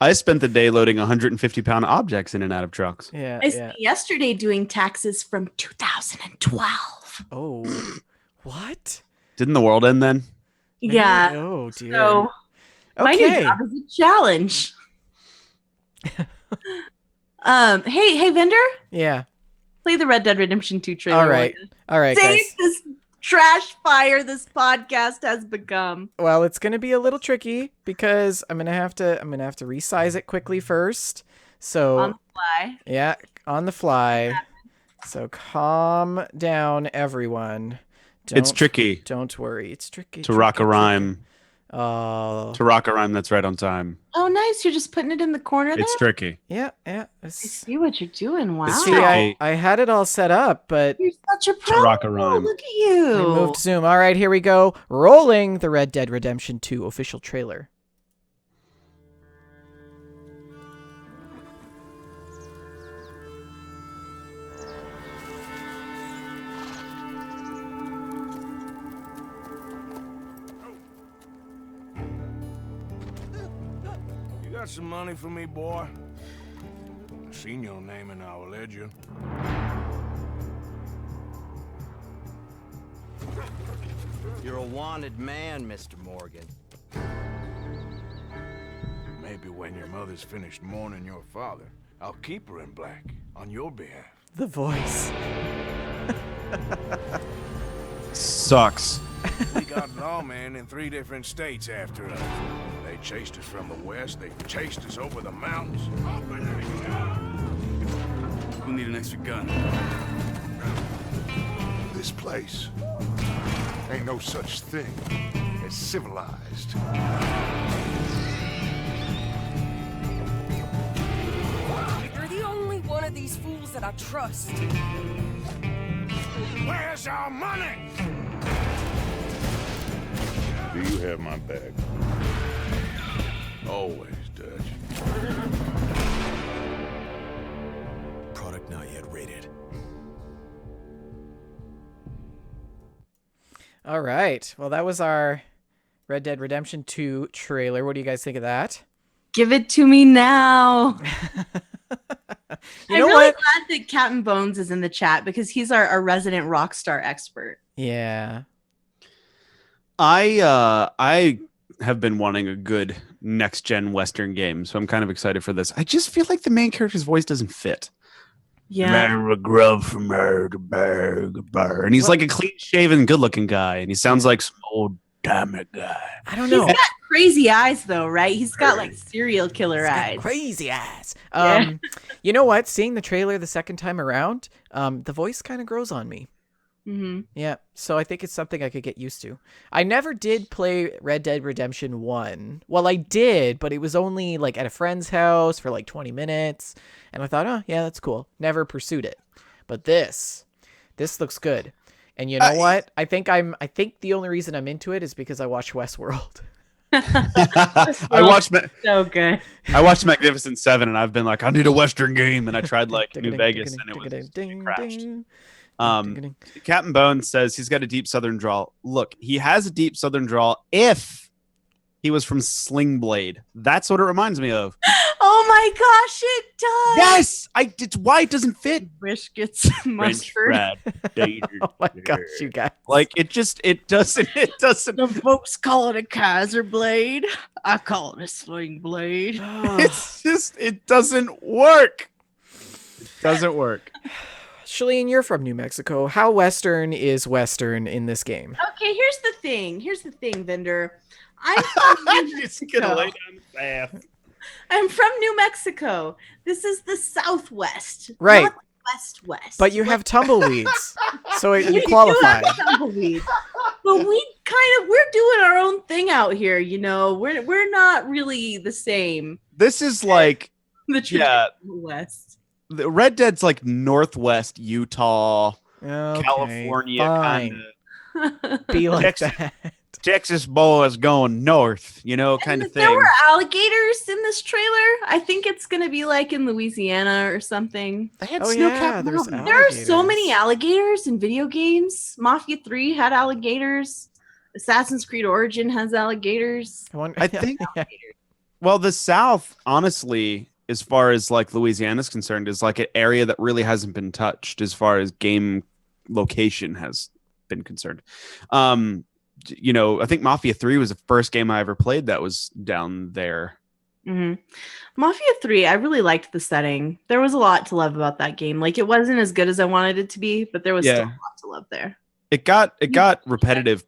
I spent the day loading 150-pound objects in and out of trucks. Yeah. I spent yesterday doing taxes from 2012. Oh, what? Didn't the world end then? Yeah. Oh, dear. So my new job is a challenge. Hey, vendor. Yeah. Play the Red Dead Redemption 2 trailer. All right, Save guys. this trash fire this podcast has become. Well, it's gonna be a little tricky because I'm gonna have to resize it quickly first. So On the fly. Yeah, on the fly. So calm down, everyone. It's tricky. Don't worry. It's tricky. To rock a rhyme. Oh. To rock a rhyme that's right on time. Oh, nice. You're just putting it in the corner there? It's tricky. Yeah. I see what you're doing. Wow. It's See, I had it all set up, but You're such a pro. To rock a rhyme. Look at you. we moved Zoom. All right, here we go. Rolling the Red Dead Redemption 2 official trailer. Got some money for me, boy? I seen your name in our ledger. You're a wanted man, Mr. Morgan. Maybe when your mother's finished mourning your father, I'll keep her in black on your behalf. The voice. Sucks. We got lawmen in 3 different states after us. They chased us from the west, they chased us over the mountains. We'll need an extra gun. This place ain't no such thing as civilized. You're the only one of these fools that I trust. Where's our money? Do you have my bag? Always, Dutch. Product not yet rated. All right. Well, that was our Red Dead Redemption 2 trailer. What do you guys think of that? Give it to me now. You know I'm really what? glad that Captain Bones is in the chat because he's our resident Rockstar expert. Yeah. I have been wanting a good next gen Western game, so I'm kind of excited for this. I just feel like the main character's voice doesn't fit. Yeah. Man, a grub from Burr, and he's like a clean shaven, good looking guy, and he sounds like some old timey guy. I don't He's know. got crazy eyes though, right? He's got like serial killer He's got eyes. crazy ass. Yeah. You know what? Seeing the trailer the second time around, the voice kind of grows on me. Mm-hmm. Yeah, so I think it's something I could get used to. I never did play Red Dead Redemption 1. Well, I did, but it was only like at a friend's house for like 20 minutes. And I thought, oh, yeah, that's cool. Never pursued it. But this looks good. And you know what? I think the only reason I'm into it is because I watched Westworld. I watched So good. I watched Magnificent Seven, and I've been like, I need a Western game, and I tried like New Vegas, and it crashed. Captain Bones says he's got a deep Southern drawl. Look, he has a deep Southern drawl if he was from Sling Blade. That's what it reminds me of. Oh my gosh, it does. Yes, it's why it doesn't fit. Biscuits, mustard. Oh my gosh, you guys. Like it doesn't. The folks call it a Kaiser blade. I call it a sling blade. It's just it doesn't work. It doesn't work. Shaline, you're from New Mexico. How Western is Western in this game? Okay, here's the thing, Vendor. I'm from New Just gonna lay Mexico. down the path. I'm from New Mexico. This is the Southwest, Right. not the West. But you have tumbleweeds, so you We do qualify. have tumbleweeds. But we're doing our own thing out here. You know, we're not really the same. This is like The Yeah. traditional West. the Red Dead's like Northwest Utah, Okay, California fine. kind of. Be like Texas. that. Texas boys going north, kind of There thing. were alligators in this trailer. I think it's gonna be like in Louisiana or something. They had Oh, snow-capped yeah, there's mountains. There are so Alligators. many alligators in video games. Mafia 3 had alligators. Assassin's Creed Origin has alligators. I think- Yeah. Well, the South, honestly, as far as like Louisiana is concerned, is like an area that really hasn't been touched as far as game location has been concerned. I think Mafia 3 was the first game I ever played that was down there. Mm-hmm. Mafia 3, I really liked the setting. There was a lot to love about that game. Like it wasn't as good as I wanted it to be, but there was still a lot to love there. It got repetitive,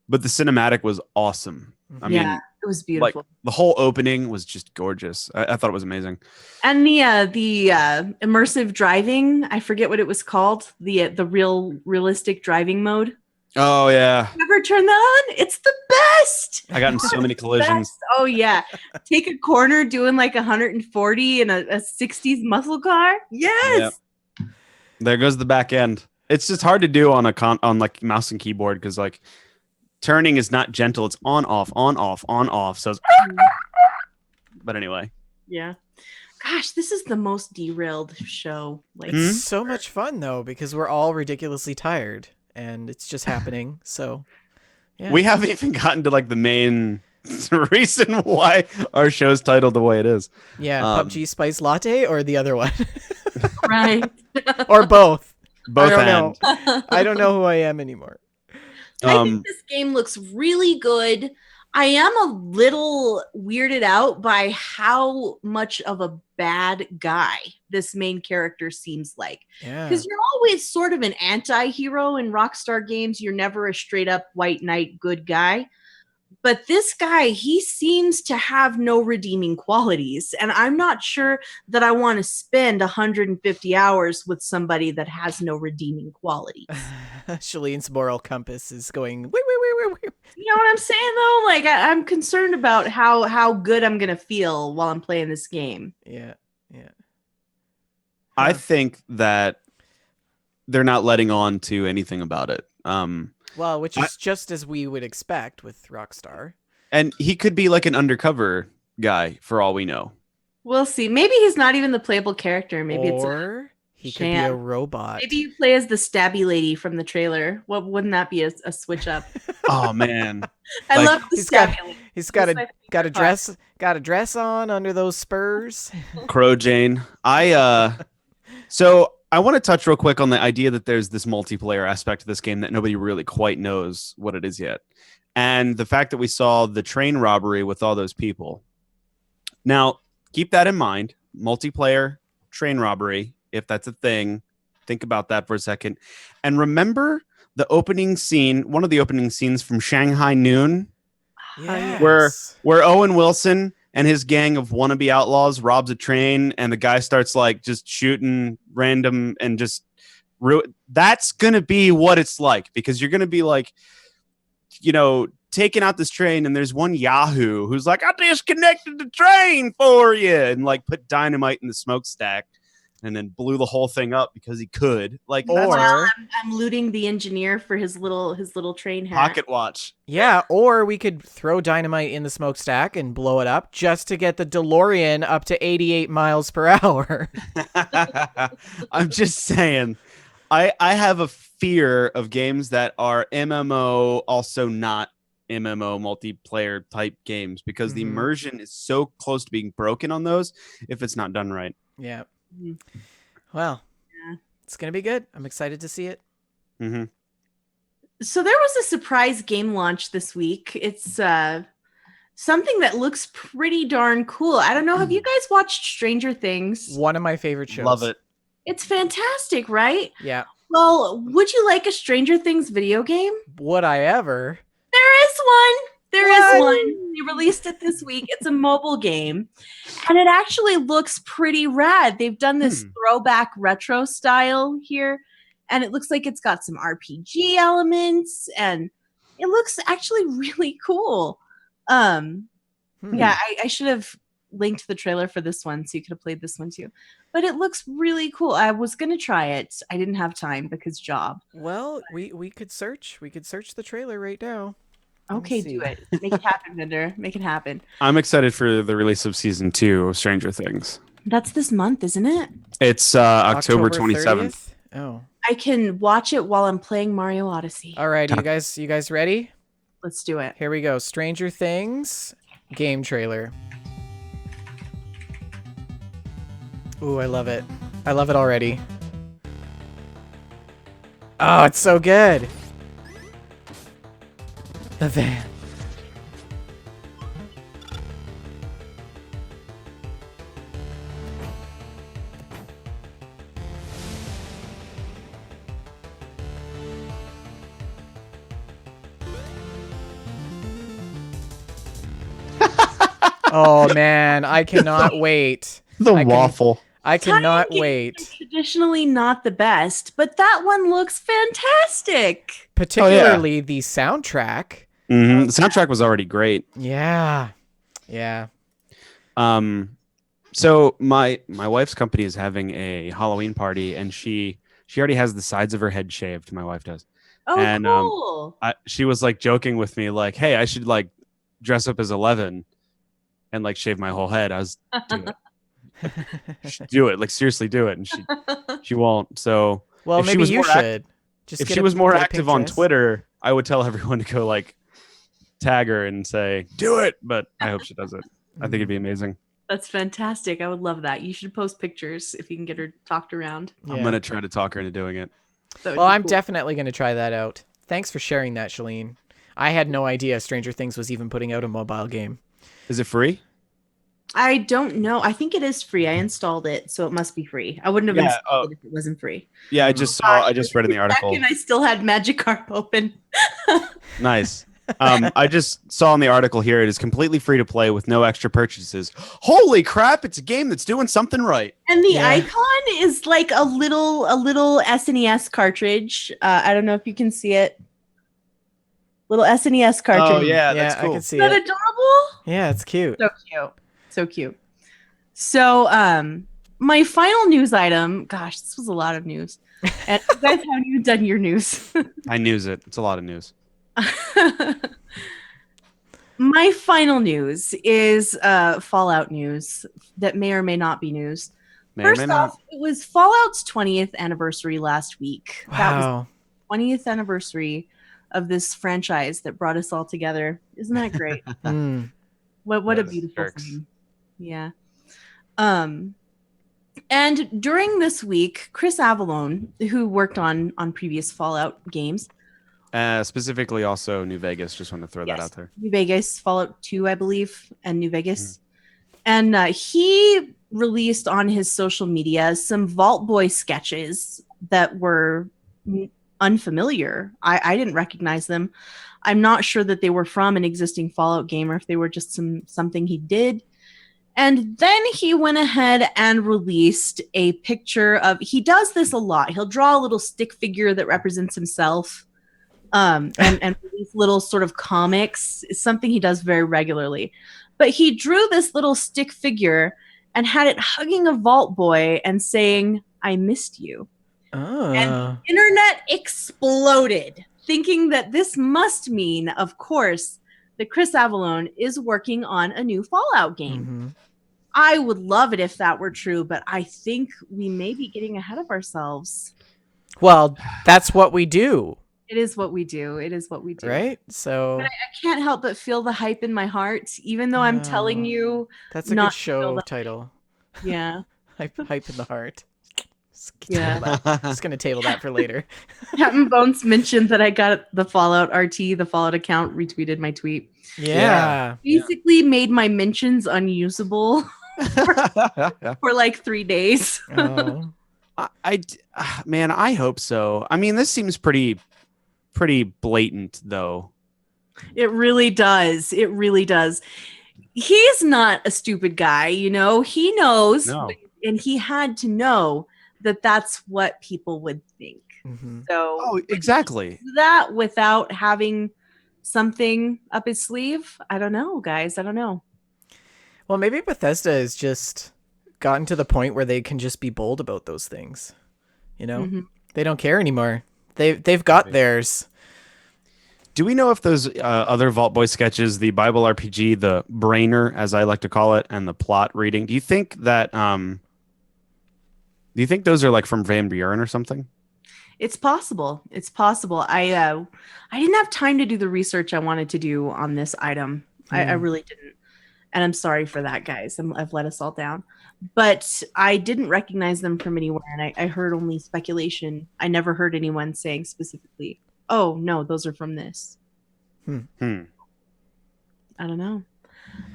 but the cinematic was awesome. I mean, It was beautiful. like the whole opening was just gorgeous. I thought it was amazing. And the immersive driving, I forget what it was called. The realistic driving mode. Oh yeah, Ever turn that on? It's the best. I got in so many collisions. Best. Oh yeah, take a corner doing like 140 in a 60s muscle car. Yes. Yep. There goes the back end. It's just hard to do on on like mouse and keyboard because like turning is not gentle. It's on off, on off, on off. So, but anyway, Yeah. Gosh, this is the most derailed show. Like It's so much fun though because we're all ridiculously tired and it's just happening. So, yeah. we haven't even gotten to like the main reason why our show's titled the way it is. Yeah, PUBG Spice Latte or the other one right. or both. Both I don't and. know. I don't know who I am anymore. I think this game looks really good. I am a little weirded out by how much of a bad guy this main character seems like. Yeah. Because you're always sort of an anti-hero in Rockstar games. You're never a straight up white knight good guy. But this guy, he seems to have no redeeming qualities. And I'm not sure that I want to spend 150 hours with somebody that has no redeeming qualities. Shalene's moral compass is going wait. You know what I'm saying, though? Like, I'm concerned about how good I'm going to feel while I'm playing this game. Yeah. I think that they're not letting on to anything about it. Well, which is just as we would expect with Rockstar. And he could be like an undercover guy for all we know. We'll see. Maybe he's not even the playable character. Maybe it's or He could be a Sham. robot. Maybe you play as the stabby lady from the trailer. What wouldn't that be a switch up? Oh man. I Like, love the he's got stabby lady. he's got That's my got a favorite part. dress on under those spurs. Crow Jane. So I want to touch real quick on the idea that there's this multiplayer aspect to this game that nobody really quite knows what it is yet. And the fact that we saw the train robbery with all those people. Now, keep that in mind. Multiplayer train robbery, if that's a thing, think about that for a second. And remember the opening scene, one of the opening scenes from Shanghai Noon, Yes. where Owen Wilson and his gang of wannabe outlaws robs a train and the guy starts like just shooting random and just that's gonna be what it's like, because you're gonna be like, taking out this train and there's one Yahoo who's like, I disconnected the train for you, and like put dynamite in the smokestack and then blew the whole thing up because he could. Like, that's Or I'm looting the engineer for his little train hat. pocket watch. yeah, or we could throw dynamite in the smokestack and blow it up just to get the DeLorean up to 88 miles per hour. I'm just saying, I have a fear of games that are MMO, also not MMO multiplayer type games, because the Mhm. immersion is so close to being broken on those if it's not done right. Yeah. Mhm. Well, Yeah. it's going to be good. I'm excited to see it. Mm-hmm. So there was a surprise game launch this week. It's something that looks pretty darn cool. I don't know. Have you guys watched Stranger Things? One of my favorite shows. Love it. It's fantastic, right? Yeah. Well, would you like a Stranger Things video game? Would I ever? There is one. There is What? one. They released it this week. It's a mobile game, and it actually looks pretty rad. They've done this throwback retro style here, and it looks like it's got some RPG elements, and it looks actually really cool. Yeah, I should have linked the trailer for this one so you could have played this one too. But it looks really cool. I was gonna try it. I didn't have time because job. Well, we could search. We could search the trailer right now. Let me Okay, see. do it. Make it happen, Vendor. Make it happen. I'm excited for the release of season 2 of Stranger Things. That's this month, isn't it? It's October 27th. 30th? Oh. I can watch it while I'm playing Mario Odyssey. All right, you guys ready? Let's do it. Here we go. Stranger Things game trailer. Ooh, I love it. I love it already. Oh, it's so good. The van. Oh man, I cannot wait. The I can- waffle. I cannot Tie-in games wait. are traditionally not the best, but that one looks fantastic. Particularly the soundtrack. The soundtrack was already great. Yeah. Yeah. So my wife's company is having a Halloween party, and she already has the sides of her head shaved. My wife does. Oh, And, cool. She was like joking with me, like, "Hey, I should like dress up as 11 and like shave my whole head." I was do it. Do it, like seriously do it, and she won't. So Well, if she maybe was you more should. Just if get she a- was more get a active pink on dress. Twitter, I would tell everyone to go like tag her and say do it, but I hope she does it. I think it'd be amazing. That's fantastic. I would love that. You should post pictures if you can get her talked around. Yeah. I'm gonna try to talk her into doing it. That would Well, be I'm cool. definitely going to try that out. Thanks for sharing that, Shaline. I had no idea Stranger Things was even putting out a mobile game. Is it free? I don't know. I think it is free. I installed it, so it must be free. I wouldn't have Yeah, installed it if it wasn't free. Yeah, I just read in the article. And I still had Magikarp open. Nice. I just saw in the article here it is completely free to play with no extra purchases. Holy crap! It's a game that's doing something right. And the Yeah. icon is like a little SNES cartridge. I don't know if you can see it. Little SNES cartridge. Oh yeah, Yeah, that's cool. I can see Is that it. adorable? Yeah, it's cute. So cute. So cute. So my final news item, gosh, this was a lot of news. And you guys haven't even done your news. I news it. It's a lot of news. My final news is Fallout news that may or may not be news. May or First may not. off, it was Fallout's 20th anniversary last week. That was Wow. 20th anniversary of this franchise that brought us all together. Isn't that great? Mm. What a Yes, beautiful jerks. thing. Yeah. And during this week, Chris Avallone, who worked on previous Fallout games, Specifically, also New Vegas. Just want to throw that out there. New Vegas, Fallout 2, I believe, and New Vegas. And he released on his social media some Vault Boy sketches that were unfamiliar. I didn't recognize them. I'm not sure that they were from an existing Fallout game or if they were just something he did. And then he went ahead and released a picture of, he does this a lot. He'll draw a little stick figure that represents himself. And these little sort of comics is something he does very regularly. But he drew this little stick figure and had it hugging a Vault Boy and saying, "I missed you." And Oh. the internet exploded, thinking that this must mean, of course, that Chris Avallone is working on a new Fallout game. Mhm. I would love it if that were true, but I think we may be getting ahead of ourselves. Well, that's what we do, It is what we do. It is what we do. right? So But I can't help but feel the hype in my heart, even though I'm telling you. that's a not good to feel show the- title. Yeah. Hype in the heart. Yeah. Just gonna table that for later. Captain Bones mentioned that I got the Fallout RT, the Fallout account, retweeted my tweet. Yeah. Basically made my mentions unusable for like 3 days. Oh. Man, I hope so. I mean, this seems pretty blatant, though. It really does. It really does. He's not a stupid guy, you know. He knows, No. and he had to know that that's what people would think. Mhm. So Oh, exactly. that without having something up his sleeve, I don't know, guys. I don't know. Well, maybe Bethesda has just gotten to the point where they can just be bold about those things. You know, Mhm. they don't care anymore. They've got theirs. Do we know if those other Vault Boy sketches, the Bible RPG, the brainer, as I like to call it, and the plot reading, do you think that those are like from Van Buren or something? It's possible. It's possible. I didn't have time to do the research I wanted to do on this item. I really didn't. And I'm sorry for that, guys. I've let us all down. But I didn't recognize them from anywhere. And I heard only speculation. I never heard anyone saying specifically, "Oh, no, those are from this." I don't know.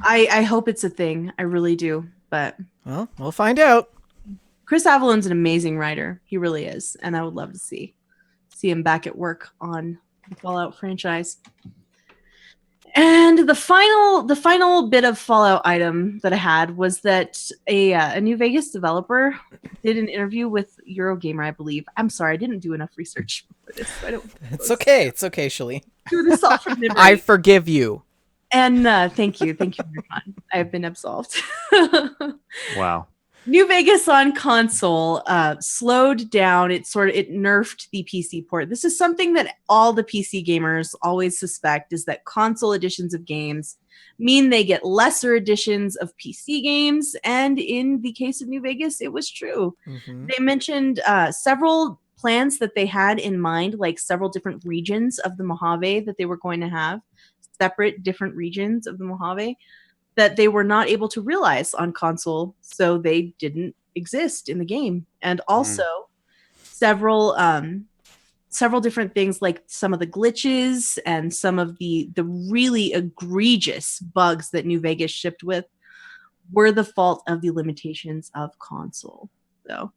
I hope it's a thing. I really do. But Well, we'll find out. Chris Avallone's an amazing writer. He really is. And I would love to see him back at work on the Fallout franchise. And the final bit of Fallout item that I had was that a New Vegas developer did an interview with Eurogamer, I believe. I'm sorry, I didn't do enough research for this. It's okay. It's okay, Shaline. Do this all from memory. I forgive you. And thank you, Ron. I have been absolved. Wow. New Vegas on console slowed down. It nerfed the PC port. This is something that all the PC gamers always suspect, is that console editions of games mean they get lesser editions of PC games. And in the case of New Vegas, it was true. Mhm. They mentioned several plans that they had in mind, like several different regions of the Mojave that they were going to have, separate different regions of the Mojave, that they were not able to realize on console, so they didn't exist in the game. And also several different things, like some of the glitches and some of the really egregious bugs that New Vegas shipped with were the fault of the limitations of console. So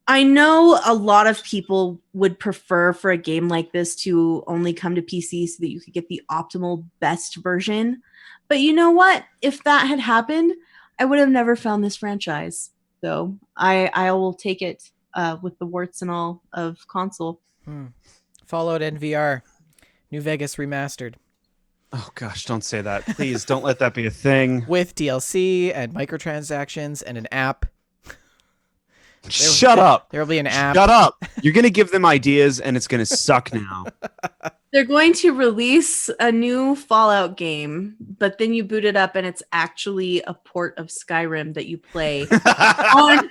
I know a lot of people would prefer for a game like this to only come to PC so that you could get the optimal best version. But you know what? If that had happened, I would have never found this franchise. So I will take it with the warts and all of console. Fallout NVR, New Vegas remastered Oh gosh, don't say that. Please don't let that be a thing. with DLC and microtransactions and an app. Shut up. There will be an app. Shut up. You're going to give them ideas and it's going to suck now. They're going to release a new Fallout game, but then you boot it up and it's actually a port of Skyrim that you play on,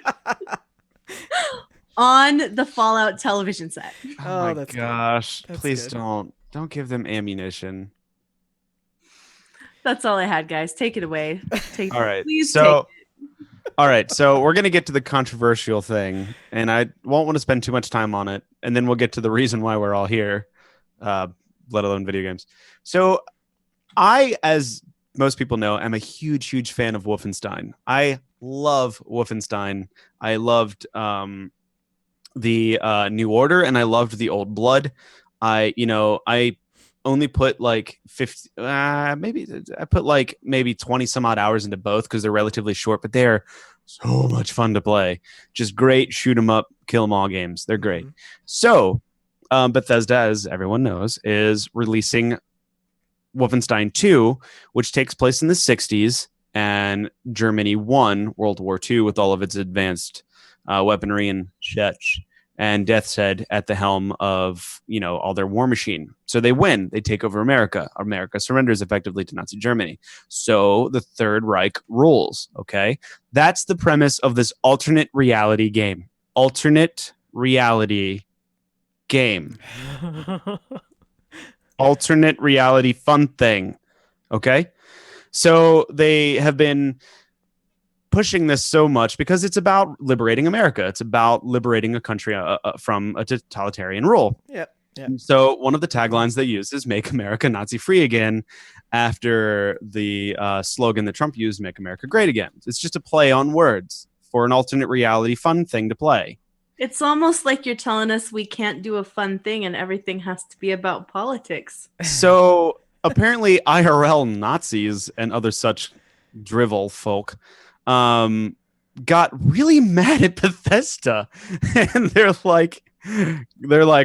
on the Fallout television set. Oh my that's gosh. That's Please good. don't give them ammunition. That's all I had, guys. Take it away. All right. Please So take all right, so we're going to get to the controversial thing, and I won't want to spend too much time on it, and then we'll get to the reason why we're all here, let alone video games. So I, as most people know, am a huge, huge fan of Wolfenstein. I love Wolfenstein. I loved the New Order, and I loved the Old Blood. I only put like 50, maybe I put like maybe 20 some odd hours into both because they're relatively short, but they're so much fun to play. Just great shoot 'em up, kill 'em all games. They're great. So Bethesda, as everyone knows, is releasing Wolfenstein 2, which takes place in the 60s, and Germany won World War II with all of its advanced weaponry and such. And Death's Head at the helm of, all their war machine. So they win. They take over America. America surrenders effectively to Nazi Germany. So the Third Reich rules, okay? That's the premise of this alternate reality game. Alternate reality game. Alternate reality fun thing, okay? So they have been pushing this so much because it's about liberating America. It's about liberating a country from a totalitarian rule. Yep. So one of the taglines they use is "Make America Nazi Free Again," after the slogan that Trump used, "Make America Great Again." It's just a play on words for an alternate reality fun thing to play. It's almost like you're telling us we can't do a fun thing and everything has to be about politics. So apparently IRL Nazis and other such drivel folk got really mad at Bethesda, and they're like,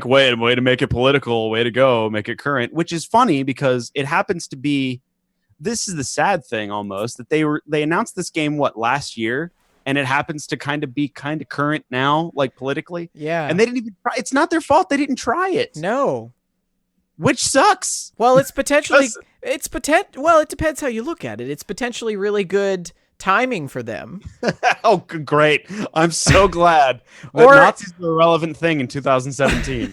way to make it political, way to go, make it current, which is funny because it happens to be, this is the sad thing almost, that they announced this game last year, and it happens to kind of be current now, like politically. Yeah. And they didn't even try. It's not their fault they didn't try it. No. Which sucks. Well, it's potentially well, it depends how you look at it. It's potentially really good timing for them. Oh, great. I'm so glad that Nazis were a relevant thing in 2017.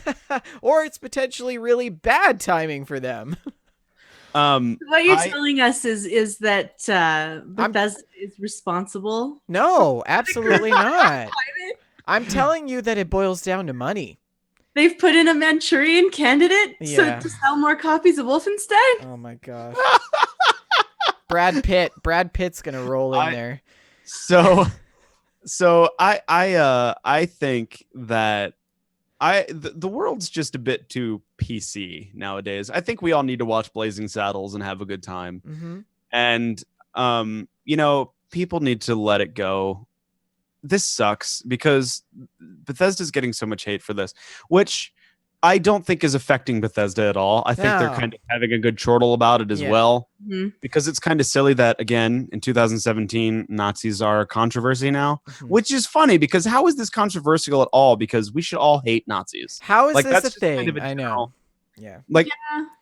Or it's potentially really bad timing for them. What you're telling us is that Bethesda is responsible? No, absolutely not. I'm telling you that it boils down to money. They've put in a Manchurian Candidate Yeah. to sell more copies of Wolfenstein? Oh my gosh. Brad Pitt's gonna roll in there. So I think that the world's just a bit too PC nowadays. I think we all need to watch Blazing Saddles and have a good time. Mm-hmm. And people need to let it go. This sucks because Bethesda's getting so much hate for this, which I don't think is affecting Bethesda at all. I think they're kind of having a good chortle about it as well, because it's kind of silly that, again, in 2017, Nazis are a controversy now, which is funny because how is this controversial at all? Because we should all hate Nazis. How is like, this a just thing? kind of I know. Yeah. Like,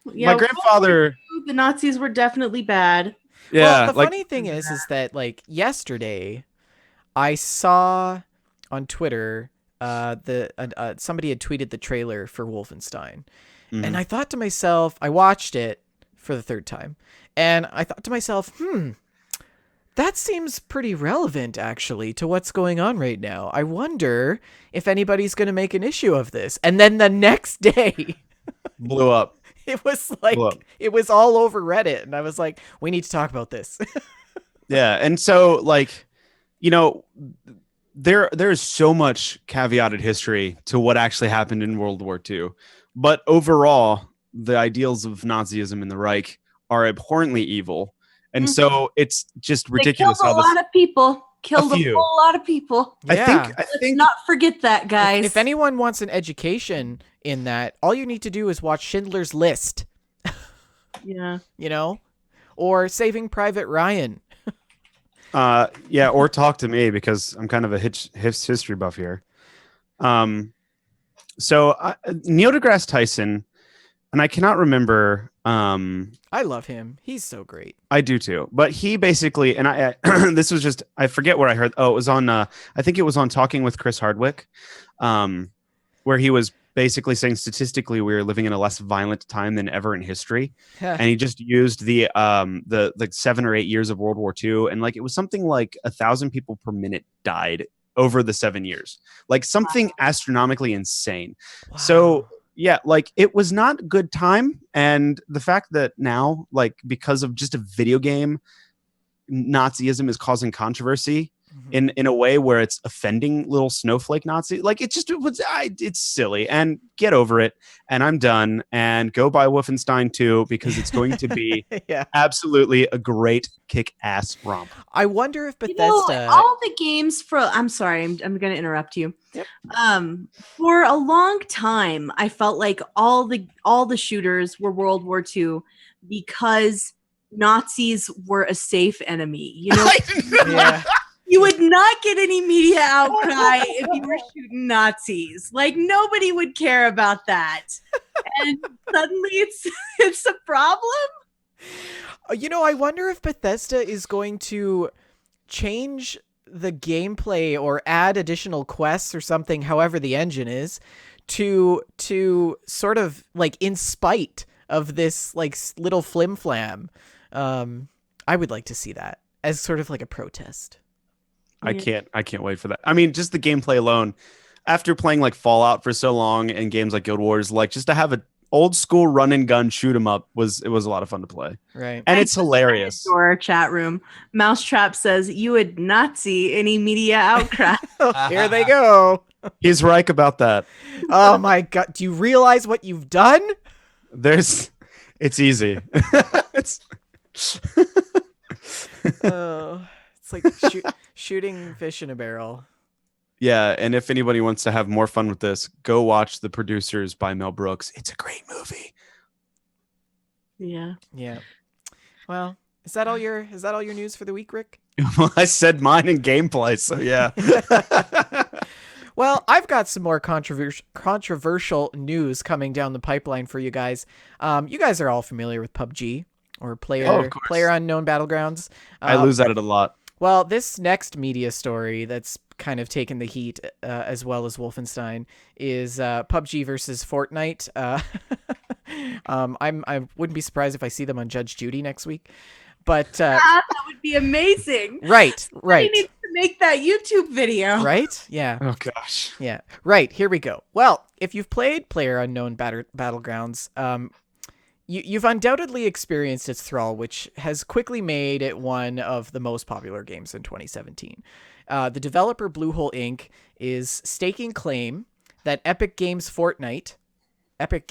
my grandfather... The Nazis were definitely bad. Yeah. Well, the funny thing is that, like, yesterday, I saw on Twitter... somebody had tweeted the trailer for Wolfenstein, and I thought to myself, I watched it for the third time, and I thought to myself, that seems pretty relevant actually to what's going on right now. I wonder if anybody's going to make an issue of this. And then the next day, blew up. It was like it was all over Reddit, and I was like, we need to talk about this. Yeah, and so there's so much caveated history to what actually happened in World War II. But overall, the ideals of Nazism and the Reich are abhorrently evil. And so it's just ridiculous. They killed a lot of people. Killed a whole lot of people. Yeah. I think Let's not forget that, guys. If anyone wants an education in that, all you need to do is watch Schindler's List. Yeah. Or Saving Private Ryan. Yeah, or talk to me because I'm kind of a history buff here. So Neil deGrasse Tyson and I cannot remember. I love him. He's so great. I do too. But he basically, and I this was just, I forget where I heard. Oh, it was on. I think it was on Talking with Chris Hardwick, where he was basically saying statistically we are living in a less violent time than ever in history, and he just used the like 7 or 8 years of World War II, and like it was something like 1,000 people per minute died over the 7 years, like something astronomically insane. Wow. So yeah, like it was not a good time, and the fact that now, like because of just a video game, Nazism is causing controversy in a way where it's offending little snowflake Nazi. Like it's silly, and get over it. And I'm done. And go buy Wolfenstein 2 because it's going to be yeah. absolutely a great kick-ass romp. I wonder if Bethesda. All the games I'm sorry, I'm going to interrupt you. Yep. For a long time, I felt like all the shooters were World War II because Nazis were a safe enemy. You know, Yeah. you would not get any media outcry if you were shooting Nazis. Like nobody would care about that. And suddenly it's a problem. You know, I wonder if Bethesda is going to change the gameplay or add additional quests or something, however the engine is, to sort of like in spite of this like little flim flam. I would like to see that as sort of like a protest. I can't wait for that. I mean, just the gameplay alone, after playing like Fallout for so long and games like Guild Wars, like just to have an old school run and gun shoot 'em up was a lot of fun to play. Right. And it's hilarious. Our chat room. Mousetrap says you would not see any media outcry. Here they go. He's right about that. Oh my God. Do you realize what you've done? It's easy. It's It's like shooting fish in a barrel. Yeah, and if anybody wants to have more fun with this, go watch The Producers by Mel Brooks. It's a great movie. Yeah. Yeah. Well, is that all your news for the week, Rick? Well, I said mine in gameplay, so yeah. Well, I've got some more controversial news coming down the pipeline for you guys. You guys are all familiar with PUBG or Player Unknown Battlegrounds. I lose at it a lot. Well, this next media story that's kind of taken the heat, as well as Wolfenstein, is PUBG versus Fortnite. I wouldn't be surprised if I see them on Judge Judy next week. But that would be amazing. Right. He needs to make that YouTube video. Right? Yeah. Oh gosh. Yeah. Right. Here we go. Well, if you've played Player Unknown Battlegrounds, you've undoubtedly experienced its thrall, which has quickly made it one of the most popular games in 2017. The developer Bluehole Inc. is staking claim that Epic Games Fortnite, like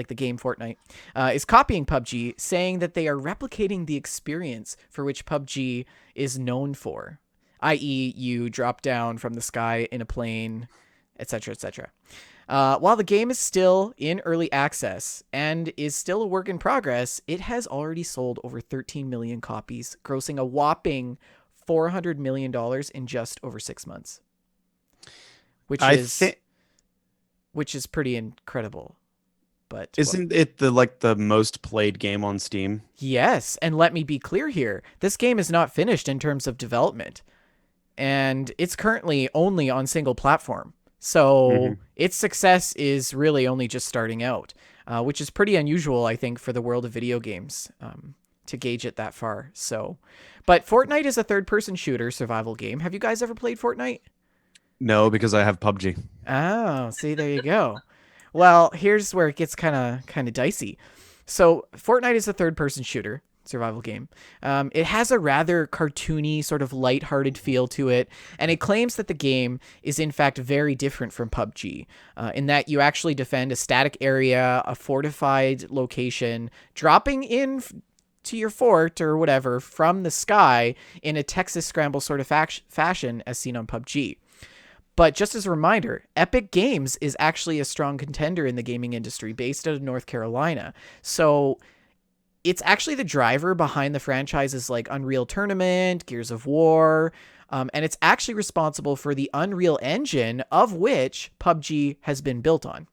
the game Fortnite, is copying PUBG, saying that they are replicating the experience for which PUBG is known for, i.e. you drop down from the sky in a plane, etc., etc. While the game is still in early access and is still a work in progress, it has already sold over 13 million copies, grossing a whopping $400 million in just over 6 months, which is pretty incredible. But isn't it the most played game on Steam? Yes, and let me be clear here. This game is not finished in terms of development, and it's currently only on single platform. So its success is really only just starting out, which is pretty unusual, I think, for the world of video games, to gauge it that far. So, but Fortnite is a third-person shooter survival game. Have you guys ever played Fortnite? No, because I have PUBG. Oh, see, there you go. Well, here's where it gets kind of dicey. So Fortnite is a third-person shooter survival game. It has a rather cartoony, sort of lighthearted feel to it, and it claims that the game is in fact very different from PUBG, in that you actually defend a static area, a fortified location, dropping in to your fort or whatever from the sky in a Texas Scramble sort of fashion as seen on PUBG. But just as a reminder, Epic Games is actually a strong contender in the gaming industry based out of North Carolina. So it's actually the driver behind the franchises like Unreal Tournament, Gears of War, and it's actually responsible for the Unreal Engine of which PUBG has been built on.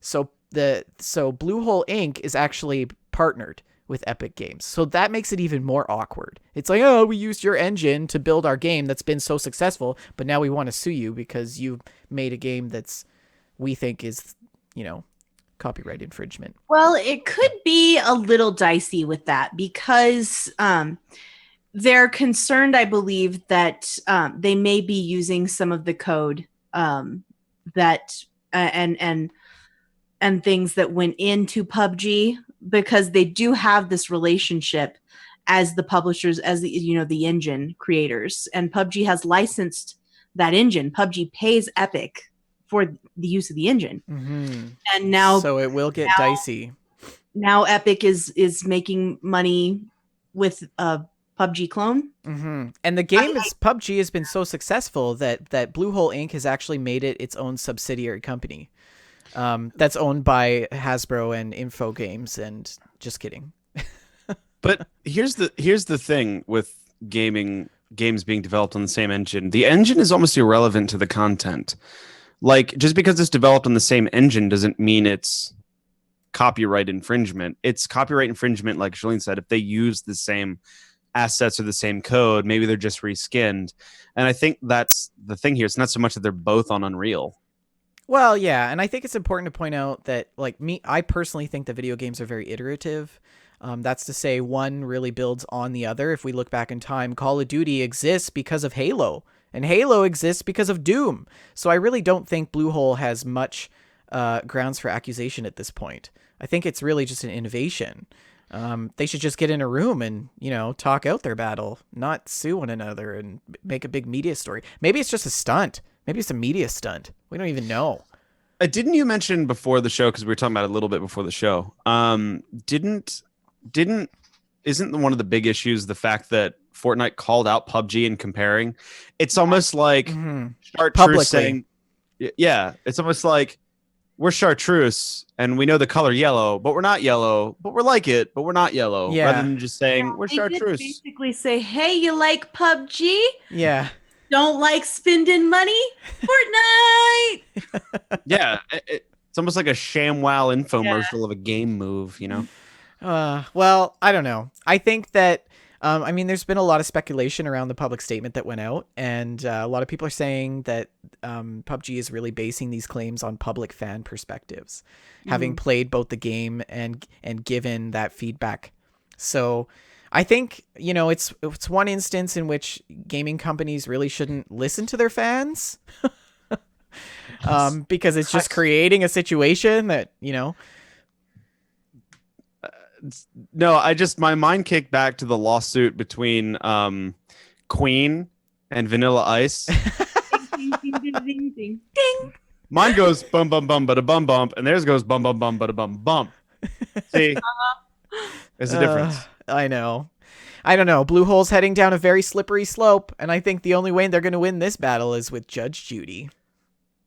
So so Bluehole Inc. is actually partnered with Epic Games. So that makes it even more awkward. It's like, oh, we used your engine to build our game that's been so successful, but now we want to sue you because you made a game that's we think is, copyright infringement. Well, it could be a little dicey with that because they're concerned, I believe, that they may be using some of the code that and things that went into PUBG, because they do have this relationship as the publishers, as the engine creators, and PUBG has licensed that engine. PUBG pays Epic for the use of the engine, and now so it will get dicey. Now Epic is making money with a PUBG clone. And the game PUBG has been so successful that Bluehole Inc. has actually made it its own subsidiary company. That's owned by Hasbro and Info Games, and just kidding. But here's the thing with games being developed on the same engine. The engine is almost irrelevant to the content. Like, just because it's developed on the same engine doesn't mean it's copyright infringement. It's copyright infringement, like Shaline said, if they use the same assets or the same code, maybe they're just reskinned. And I think that's the thing here. It's not so much that they're both on Unreal. Well, yeah, and I think it's important to point out that, I personally think that video games are very iterative. That's to say, one really builds on the other. If we look back in time, Call of Duty exists because of Halo, and Halo exists because of Doom. So I really don't think Bluehole has much grounds for accusation at this point. I think it's really just an innovation. They should just get in a room and, talk out their battle, not sue one another and make a big media story. Maybe it's just a stunt. Maybe it's a media stunt. We don't even know. Didn't you mention before the show, because we were talking about it a little bit before the show, isn't one of the big issues the fact that Fortnite called out PUBG in comparing? It's almost like Chartreuse saying, yeah, it's almost like we're Chartreuse and we know the color yellow, but we're not yellow, but we're like it, but we're not yellow. Yeah. Rather than just saying we're They Chartreuse. did basically say, hey, you like PUBG? Yeah. Don't like spending money? Fortnite! Yeah. It's almost like a ShamWow infomercial of a game move, Well, I don't know. I think that, there's been a lot of speculation around the public statement that went out, and a lot of people are saying that PUBG is really basing these claims on public fan perspectives, having played both the game and given that feedback. So I think, it's one instance in which gaming companies really shouldn't listen to their fans because it's just creating a situation that, No, my mind kicked back to the lawsuit between Queen and Vanilla Ice. Ding, ding, ding, ding, ding, ding. Mine goes bum bum bum but a bum bump, and theirs goes bum bum bum but a bum bump. See, there's a difference. I know. I don't know. Bluehole's heading down a very slippery slope, and I think the only way they're going to win this battle is with Judge Judy.